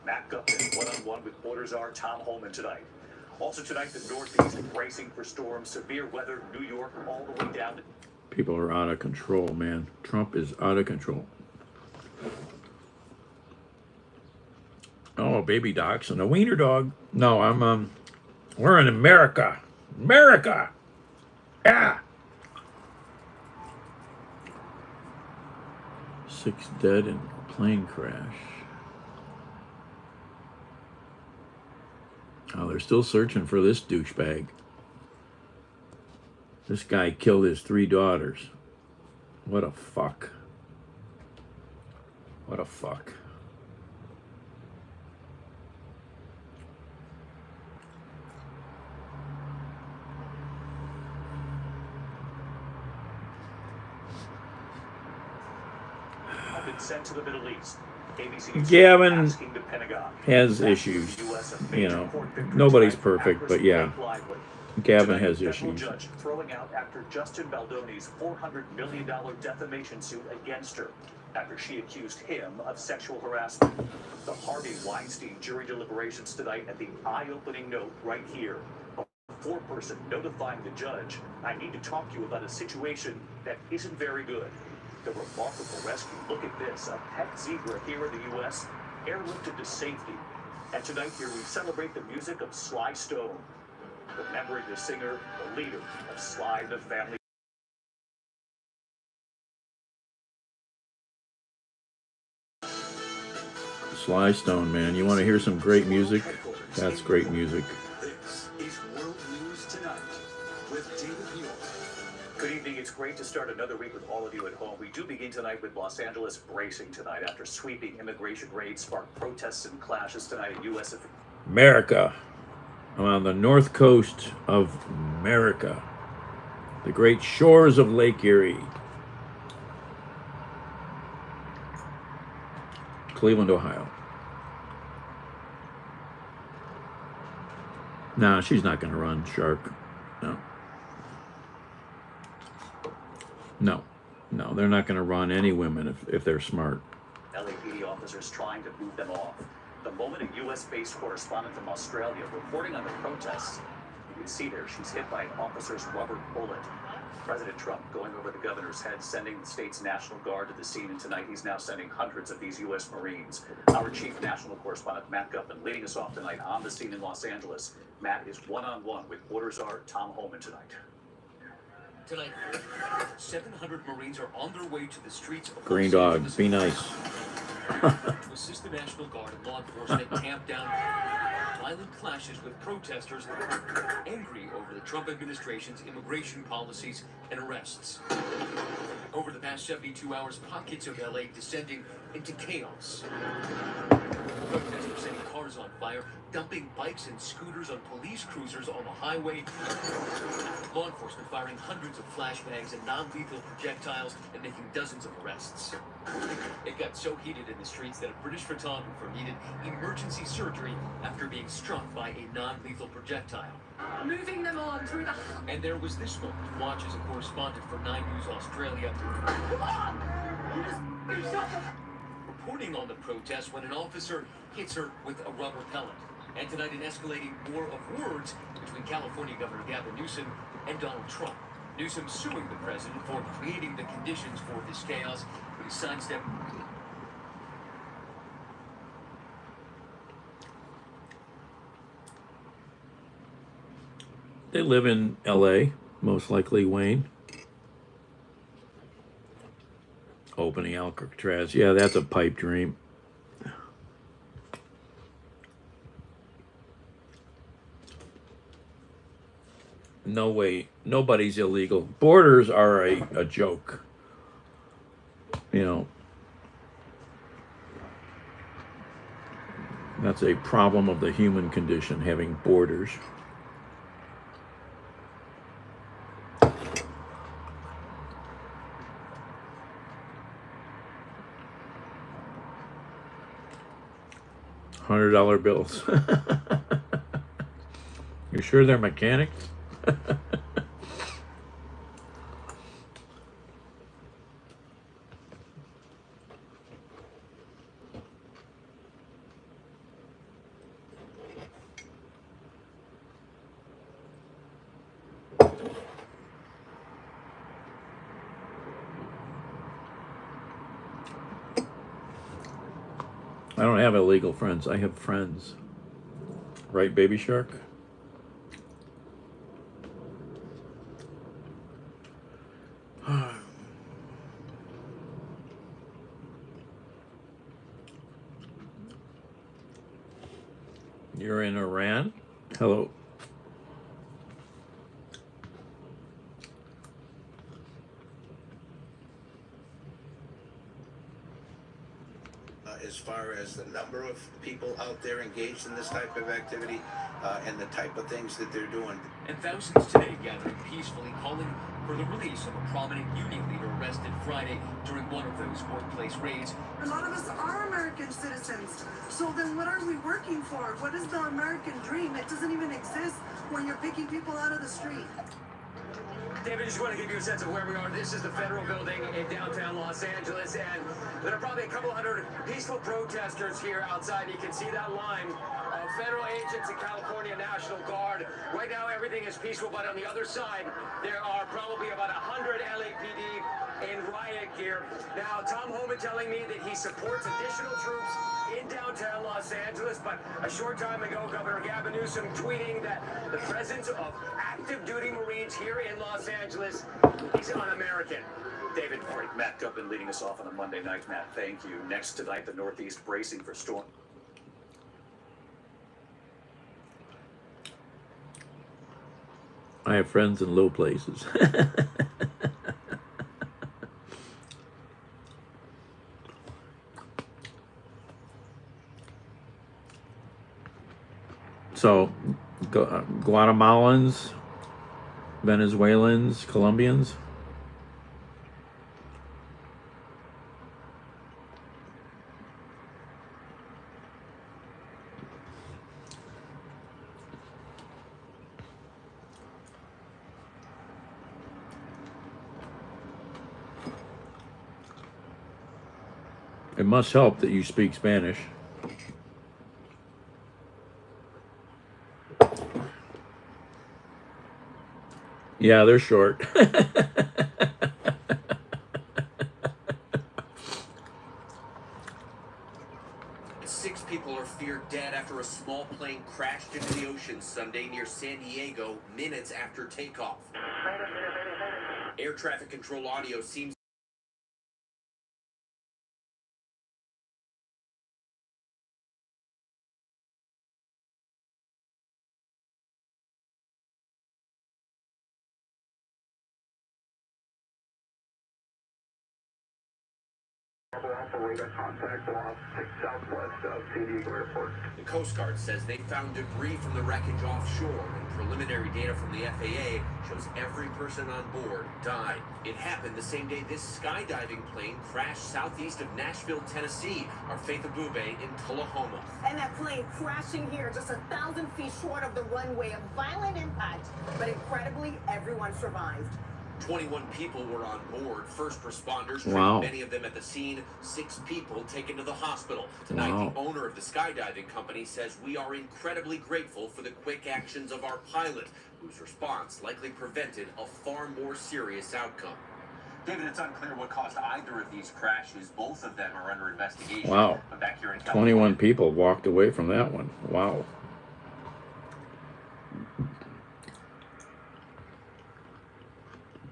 Matt Gupton, one-on-one with Borders czar Tom Homan tonight. Also tonight, the Northeast bracing for storms, severe weather, New York all the way down to... People are out of control, man. Trump is out of control. Oh, baby dachshund, a wiener dog. No, we're in America. America! Yeah! 6 dead in plane crash. Oh, they're still searching for this douchebag. This guy killed his 3 daughters. What a fuck. What a fuck. Been sent to the Middle East. ABC Gavin asking the Pentagon has issues. You know, nobody's perfect, but yeah, Gavin has issues. Judge throwing out after Justin Baldoni's $400 million defamation suit against her after she accused him of sexual harassment. The Harvey Weinstein jury deliberations tonight at the eye-opening note right here. A 4-person notifying the judge, I need to talk to you about a situation that isn't very good. The remarkable rescue. Look at this. A pet zebra here in the U.S. airlifted to safety. And tonight here we celebrate the music of Sly Stone, remembering the singer, the leader of Sly and the Family. Sly Stone, man. You want to hear some great music? That's great music. This is World News Tonight with David York. Good evening. It's great to start another week with all of you at home. We do begin tonight with Los Angeles bracing tonight after sweeping immigration raids sparked protests and clashes tonight at U.S. America. I'm on the north coast of America. The great shores of Lake Erie. Cleveland, Ohio. No, she's not going to run, Shark. No. No, they're not going to run any women if they're smart. LAPD officers trying to move them off. The moment a U.S.-based correspondent from Australia reporting on the protests, you can see there she's hit by an officer's rubber bullet. President Trump going over the governor's head, sending the state's National Guard to the scene, and tonight he's now sending hundreds of these U.S. Marines. Our chief national correspondent, Matt Gupton, leading us off tonight on the scene in Los Angeles. Matt is one-on-one with Borders czar Tom Homan tonight. Tonight, 700 Marines are on their way to the streets of Green dog, be nice. to assist the National Guard and law enforcement tamp down violent clashes with protesters angry over the Trump administration's immigration policies and arrests. Over the past 72 hours, pockets of LA descending into chaos. Protesters setting cars on fire, dumping bikes and scooters on police cruisers on the highway. Law enforcement firing hundreds of flashbangs and non-lethal projectiles and making dozens of arrests. It got so heated in the streets that a British photographer needed emergency surgery after being struck by a non-lethal projectile. Moving them on through the... And there was this moment. Watch as a correspondent for 9 News Australia reporting on the protest when an officer hits her with a rubber pellet. And tonight, an escalating war of words between California Governor Gavin Newsom and Donald Trump. Newsom suing the president for creating the conditions for this chaos, but he sidestepped. They live in L.A., most likely, Wayne. Opening Alcatraz. Yeah, that's a pipe dream. No way. Nobody's illegal. Borders are a joke. You know, that's a problem of the human condition, having borders. $100 bills. You sure they're mechanics? I don't have illegal friends. I have friends. Right, Baby Shark? You're in Iran? Hello. As far as the number of people out there engaged in this type of activity and the type of things that they're doing. And thousands today gathering peacefully, calling for the release of a prominent union leader arrested Friday during one of those workplace raids. A lot of us are American citizens. So then what are we working for? What is the American dream? It doesn't even exist when you're picking people out of the street. David, just want to give you a sense of where we are. This is the federal building in downtown Los Angeles, and there are probably a couple hundred peaceful protesters here outside. You can see that line of federal agents and California National Guard. Right now, everything is peaceful, but on the other side, there are probably about 100 LAPD in riot gear. Now, Tom Homan telling me that he supports additional troops in downtown Los Angeles, but a short time ago, Governor Gavin Newsom tweeting that the presence of active duty Marines here in Los Angeles is un-American. David, all right, Matt Gubbin leading us off on a Monday night. Matt, thank you. Next tonight, the Northeast bracing for storm. I have friends in low places. So, Guatemalans, Venezuelans, Colombians. It must help that you speak Spanish. Yeah, they're short. 6 people are feared dead after a small plane crashed into the ocean Sunday near San Diego minutes after takeoff. Air traffic control audio seems The Coast Guard says they found debris from the wreckage offshore, and preliminary data from the FAA shows every person on board died. It happened the same day this skydiving plane crashed southeast of Nashville, Tennessee. Our Faith Abube in Tullahoma. And that plane crashing here just 1,000 feet short of the runway, a violent impact, but incredibly everyone survived. 21 people were on board. First responders Wow. treated many of them at the scene. 6 people taken to the hospital. Tonight, Wow. the owner of the skydiving company says we are incredibly grateful for the quick actions of our pilot, whose response likely prevented a far more serious outcome. David, it's unclear what caused either of these crashes. Both of them are under investigation. Wow. But back here in 21 people walked away from that one. Wow.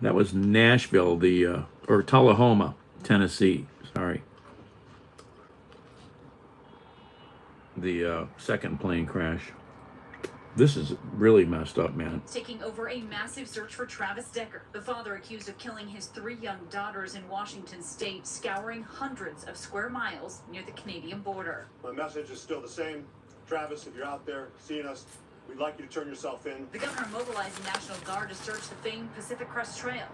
That was Nashville, or Tullahoma, Tennessee. Sorry. The second plane crash. This is really messed up, man. Taking over a massive search for Travis Decker, the father accused of killing his 3 young daughters in Washington state, scouring hundreds of square miles near the Canadian border. My message is still the same. Travis, if you're out there seeing us, we'd like you to turn yourself in. The governor mobilized the National Guard to search the famed Pacific Crest Trail.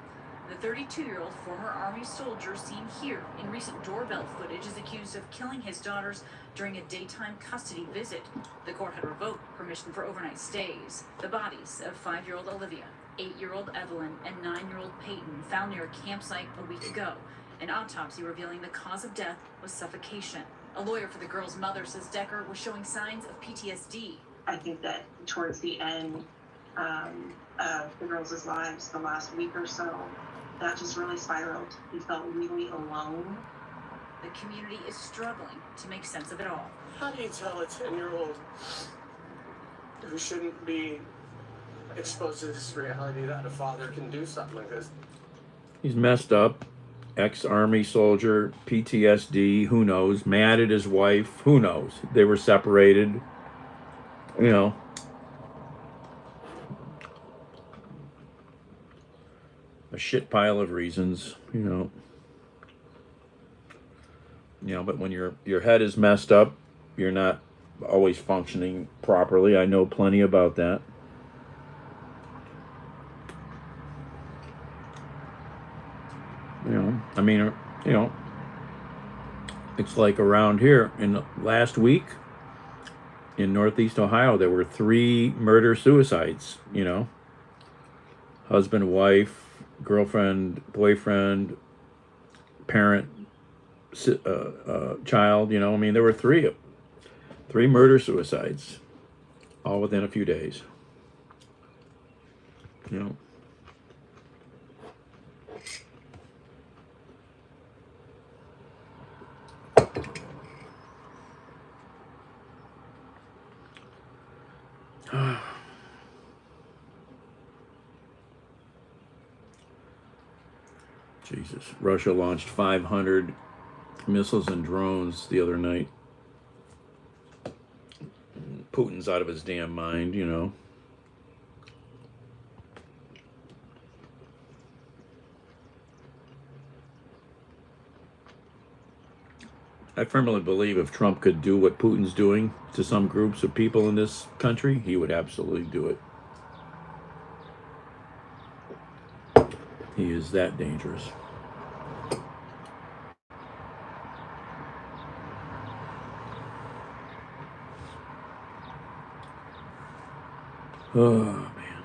The 32-year-old former Army soldier seen here in recent doorbell footage is accused of killing his daughters during a daytime custody visit. The court had revoked permission for overnight stays. The bodies of 5-year-old Olivia, 8-year-old Evelyn, and 9-year-old Peyton found near a campsite a week ago. An autopsy revealing the cause of death was suffocation. A lawyer for the girl's mother says Decker was showing signs of PTSD. I think that towards the end of the girls' lives, the last week or so, that just really spiraled. He felt really alone. The community is struggling to make sense of it all. How do you tell a 10-year-old who shouldn't be exposed to this reality that a father can do something like this? He's messed up. Ex-Army soldier, PTSD, who knows? Mad at his wife, who knows? They were separated, you know. A shit pile of reasons, you know. You know, but when your head is messed up, you're not always functioning properly. I know plenty about that. You know, I mean, you know, it's like around here in the last week in Northeast Ohio, there were 3 murder-suicides, you know. Husband, wife, girlfriend, boyfriend, parent, child, you know. I mean, there were 3 murder-suicides, all within a few days, you know. Jesus. Russia launched 500 missiles and drones the other night. Putin's out of his damn mind, you know. I firmly believe if Trump could do what Putin's doing to some groups of people in this country, he would absolutely do it. He is that dangerous. Oh, man.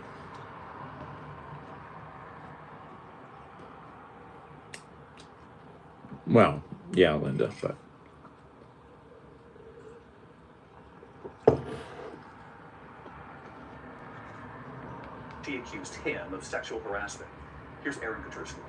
Well, yeah, Linda, but... She accused him of sexual harassment. Here's Aaron Katursky.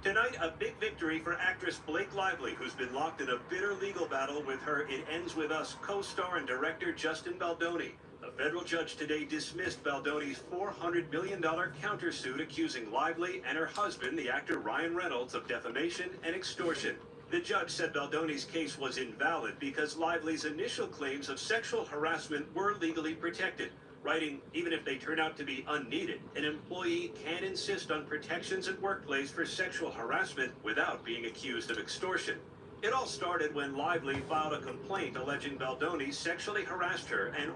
Tonight, a big victory for actress Blake Lively, who's been locked in a bitter legal battle with her It Ends With Us co-star and director Justin Baldoni. A federal judge today dismissed Baldoni's $400 million countersuit accusing Lively and her husband, the actor Ryan Reynolds, of defamation and extortion. The judge said Baldoni's case was invalid because Lively's initial claims of sexual harassment were legally protected. Writing, even if they turn out to be unneeded, an employee can insist on protections at workplace for sexual harassment without being accused of extortion. It all started when Lively filed a complaint alleging Baldoni sexually harassed her and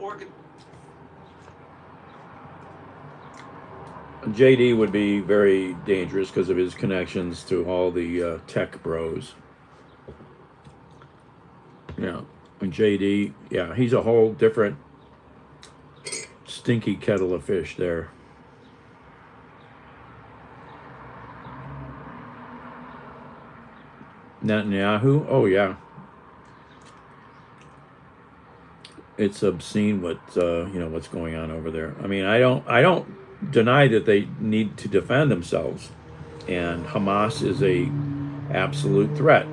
JD would be very dangerous because of his connections to all the tech bros. Yeah, and JD, yeah, he's a whole different stinky kettle of fish there. Netanyahu, oh yeah, it's obscene what you know what's going on over there. I mean, I don't deny that they need to defend themselves, and Hamas is a absolute threat.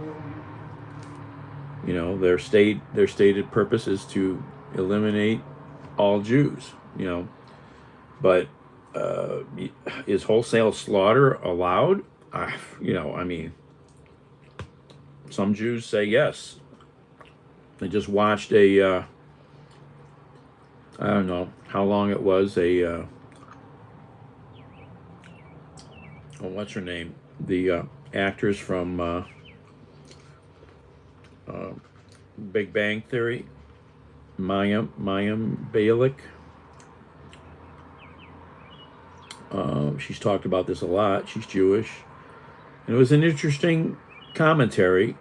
You know, their stated purpose is to eliminate all Jews. You know, but is wholesale slaughter allowed? You know, I mean, some Jews say yes. I just watched a, I don't know how long it was, oh, what's her name? The actress from Big Bang Theory, Mayim Bialik. She's talked about this a lot. She's Jewish, and it was an interesting commentary.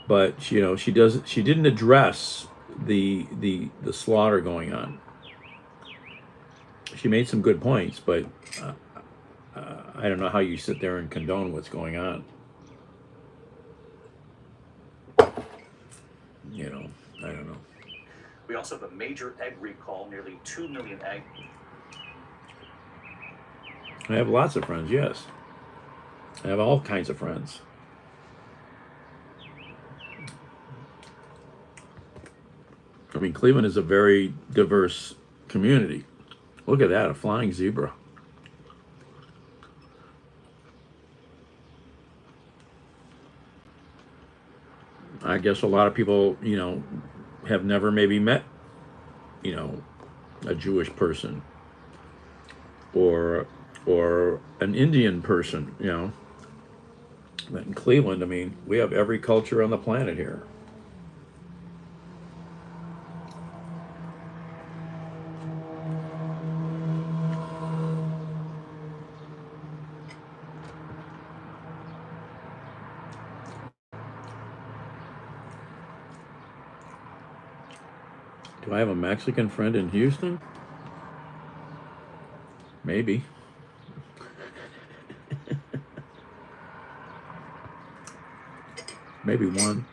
But you know, she didn't address the slaughter going on. She made some good points, but I don't know how you sit there and condone what's going on. You know, I don't know. We also have a major egg recall, nearly 2 million eggs. I have lots of friends, yes. I have all kinds of friends. I mean, Cleveland is a very diverse community. Look at that, a flying zebra. I guess a lot of people, you know, have never maybe met, you know, a Jewish person or an Indian person, you know. But in Cleveland, I mean, we have every culture on the planet here. Do I have a Mexican friend in Houston? Maybe. Maybe one.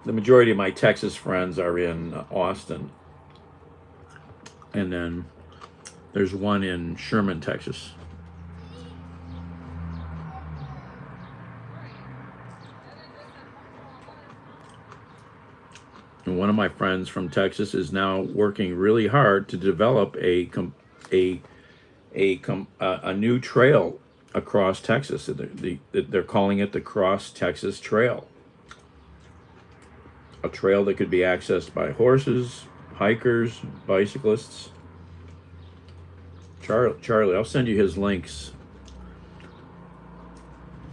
The majority of my Texas friends are in Austin. And then there's one in Sherman, Texas. And one of my friends from Texas is now working really hard to develop a new trail across Texas. They're calling it the Cross Texas Trail. A trail that could be accessed by horses, hikers, bicyclists. Charlie, I'll send you his links.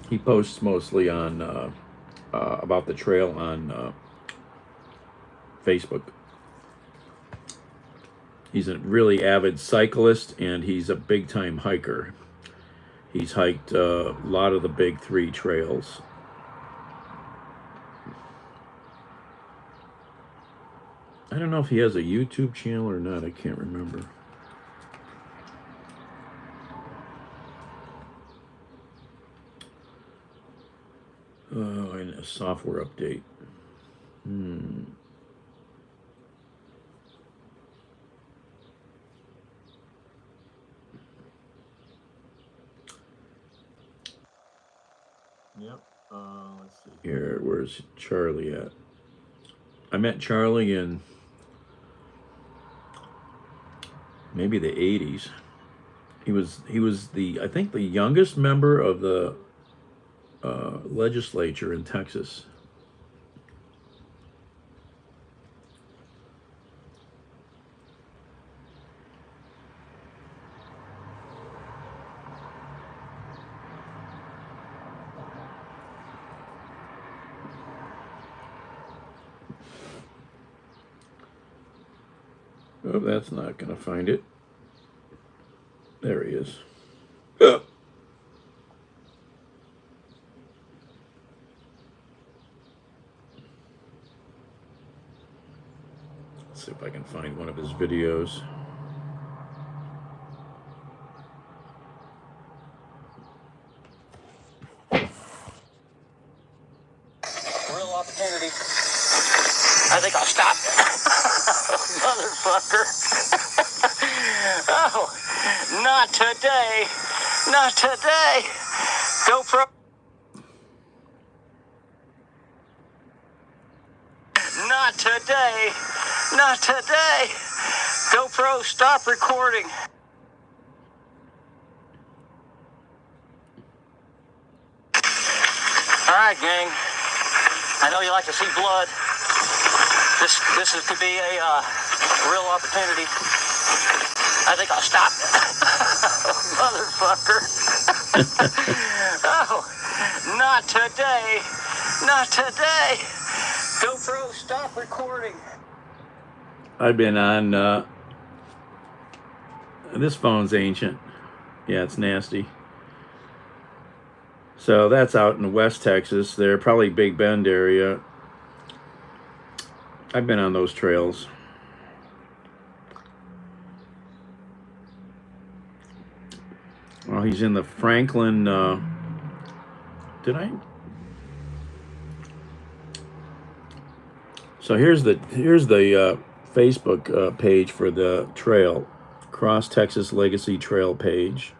He posts mostly on about the trail on Facebook. He's a really avid cyclist, and he's a big-time hiker. He's hiked a lot of the big 3 trails. I don't know if he has a YouTube channel or not. I can't remember. Oh, and a software update. Yep. Let's see here. Where's Charlie at? I met Charlie in maybe the 80s. He was the, I think, the youngest member of the legislature in Texas. Oh, that's not going to find it. There he is. Oh. Let's see if I can find one of his videos. Real opportunity. I think I'll stop. Motherfucker. Oh, not today. Not today. GoPro. Not today. Not today. GoPro, stop recording. All right, gang. I know you like to see blood. This could be a real opportunity. I think I'll stop. Motherfucker. Oh, not today. Not today. GoPro, stop recording. I've been on, this phone's ancient. Yeah, it's nasty. So that's out in West Texas. They're probably Big Bend area. I've been on those trails. Well, he's in the Franklin, did I? So here's the Facebook page for the trail, Cross Texas Legacy Trail page.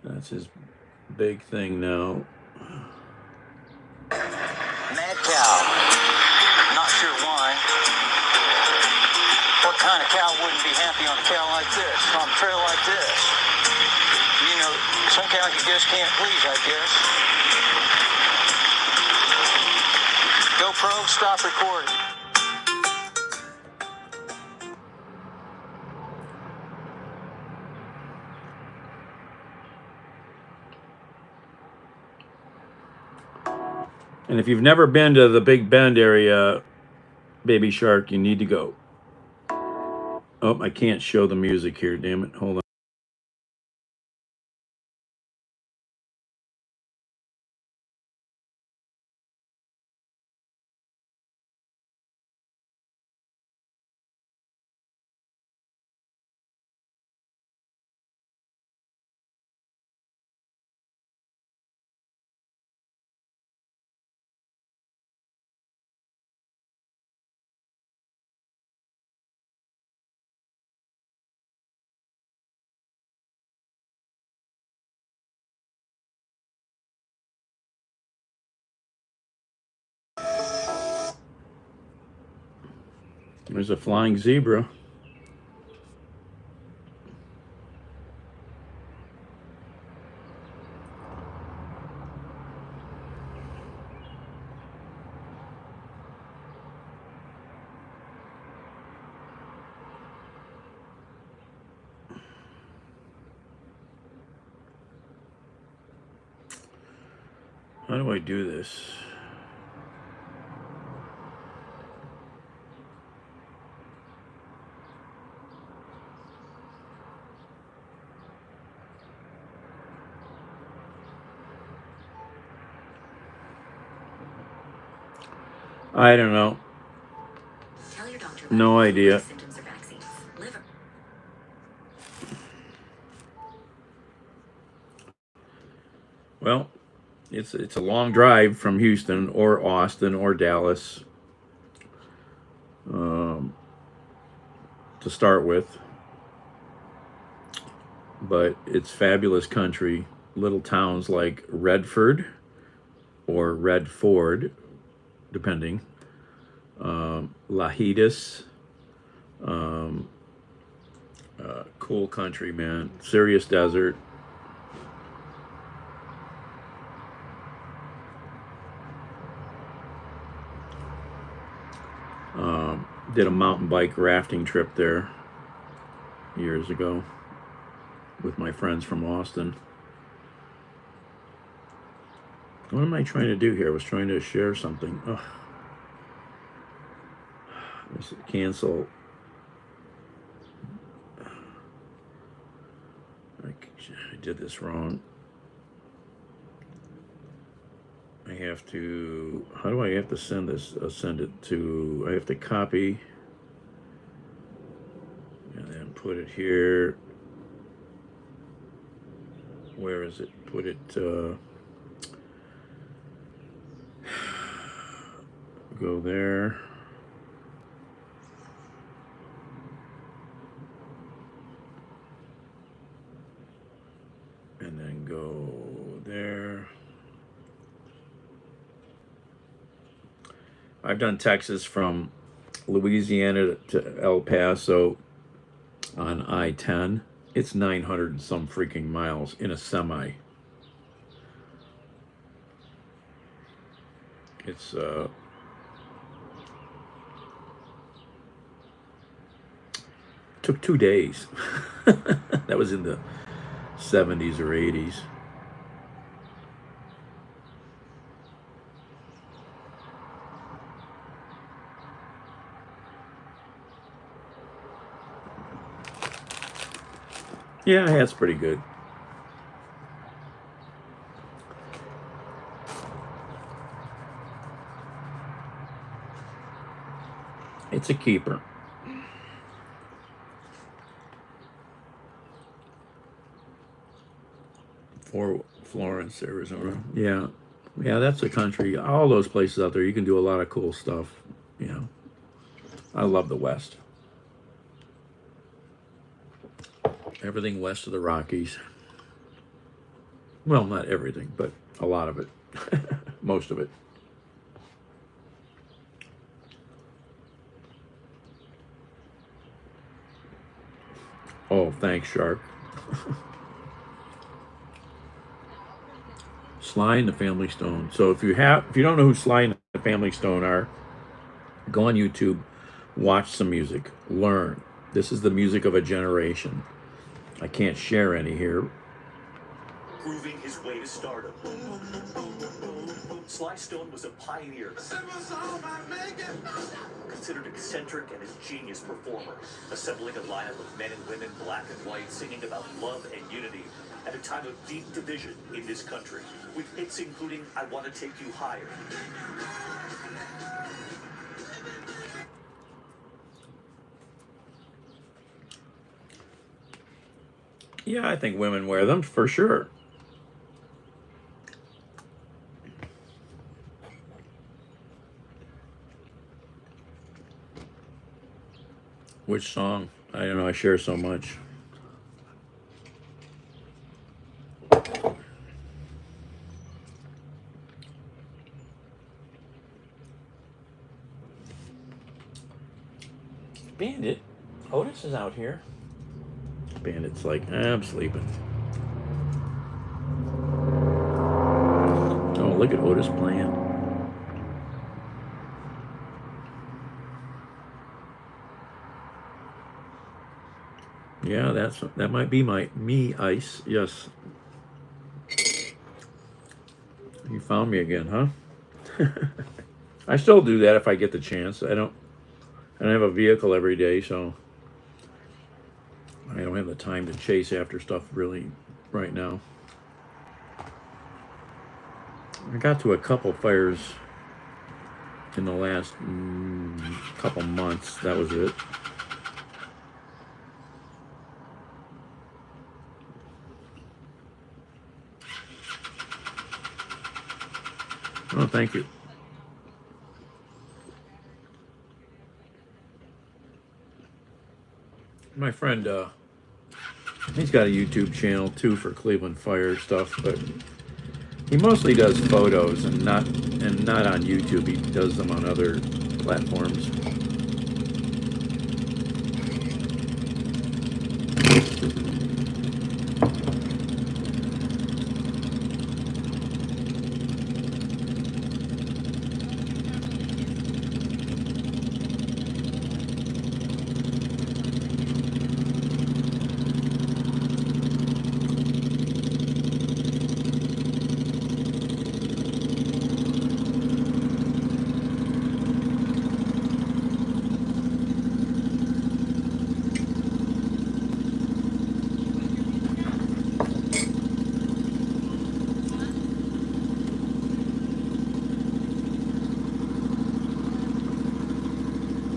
That's his big thing now. Mad cow. Not sure why. What kind of cow wouldn't be happy on a cow like this, on a trail like this? You know, some cows you just can't please, I guess. GoPro, stop recording. And if you've never been to the Big Bend area, Baby Shark, you need to go. Oh, I can't show the music here, damn it. Hold on. There's a flying zebra. How do I do this? I don't know. No idea. Well, it's a long drive from Houston or Austin or Dallas to start with, but it's fabulous country. Little towns like Redford or Redford, depending. Lajitas, cool country, man. Serious desert. Did a mountain bike rafting trip there years ago with my friends from Austin. What am I trying to do here? I was trying to share something. Ugh. Let's cancel. I did this wrong. I have to, how do I have to send this? Send it to, I have to copy and then put it here. where is it? Put it, go there. And then go there. I've done Texas from Louisiana to El Paso on I-10. It's 900 and some freaking miles in a semi. It's took 2 days. That was in the 70s or 80s. Yeah, that's pretty good. It's a keeper. For Florence, Arizona. Yeah. Yeah, that's a country. All those places out there, you can do a lot of cool stuff. You know, I love the West. Everything west of the Rockies. Well, not everything, but a lot of it. Most of it. Oh, thanks, Shark. Sly and the Family Stone. So if you don't know who Sly and the Family Stone are, go on YouTube, watch some music, learn. This is the music of a generation. I can't share any here. Proving his way to stardom. Sly Stone was a pioneer, considered eccentric and a genius performer, assembling a lineup of men and women, black and white, singing about love and unity at a time of deep division in this country, with hits including I Want to Take You Higher. Yeah, I think women wear them for sure. Which song? I don't know, I share so much. Bandit, Otis is out here. Bandit's like, I'm sleeping. Oh, look at Otis playing. Yeah, that might be me ice. Yes. You found me again, huh? I still do that if I get the chance. I don't have a vehicle every day, so I don't have the time to chase after stuff really right now. I got to a couple fires in the last couple months. That was it. Oh, thank you. My friend, he's got a YouTube channel too for Cleveland Fire stuff, but he mostly does photos and not on YouTube. He does them on other platforms.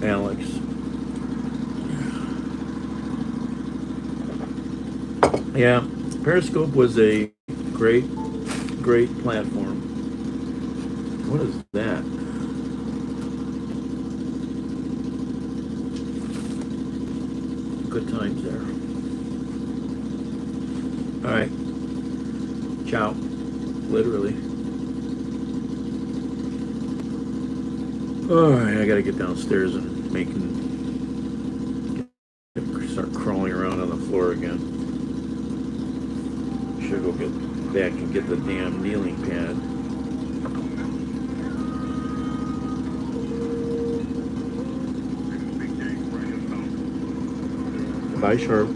Alex. Yeah, Periscope was a great platform. What is that? Good times there. All right. Ciao. Literally. All right, I gotta get downstairs and start crawling around on the floor again. Should go get back and get the damn kneeling pad. Bye, Sharp.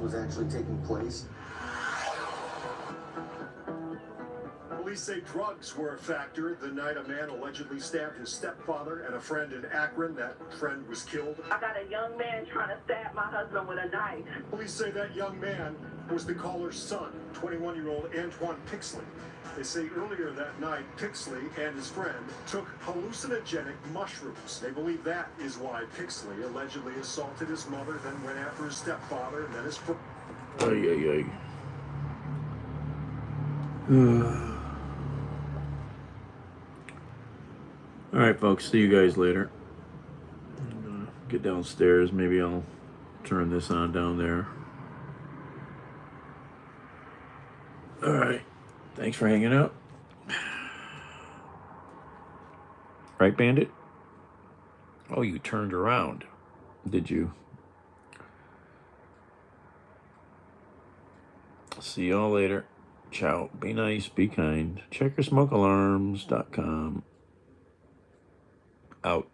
Was actually taking place. Police say drugs were a factor the night a man allegedly stabbed his stepfather and a friend in Akron. That friend was killed. I got a young man trying to stab my husband with a knife. Police say that young man was the caller's son, 21-year-old Antoine Pixley. They say earlier that night, Pixley and his friend took hallucinogenic mushrooms. They believe that is why Pixley allegedly assaulted his mother, then went after his stepfather, and then his... All right, folks. See you guys later. I'm gonna get downstairs. Maybe I'll turn this on down there. All right. Thanks for hanging out. Right, Bandit? Oh, you turned around. Did you? See y'all later. Ciao. Be nice. Be kind. Check your smokealarms.com. Out.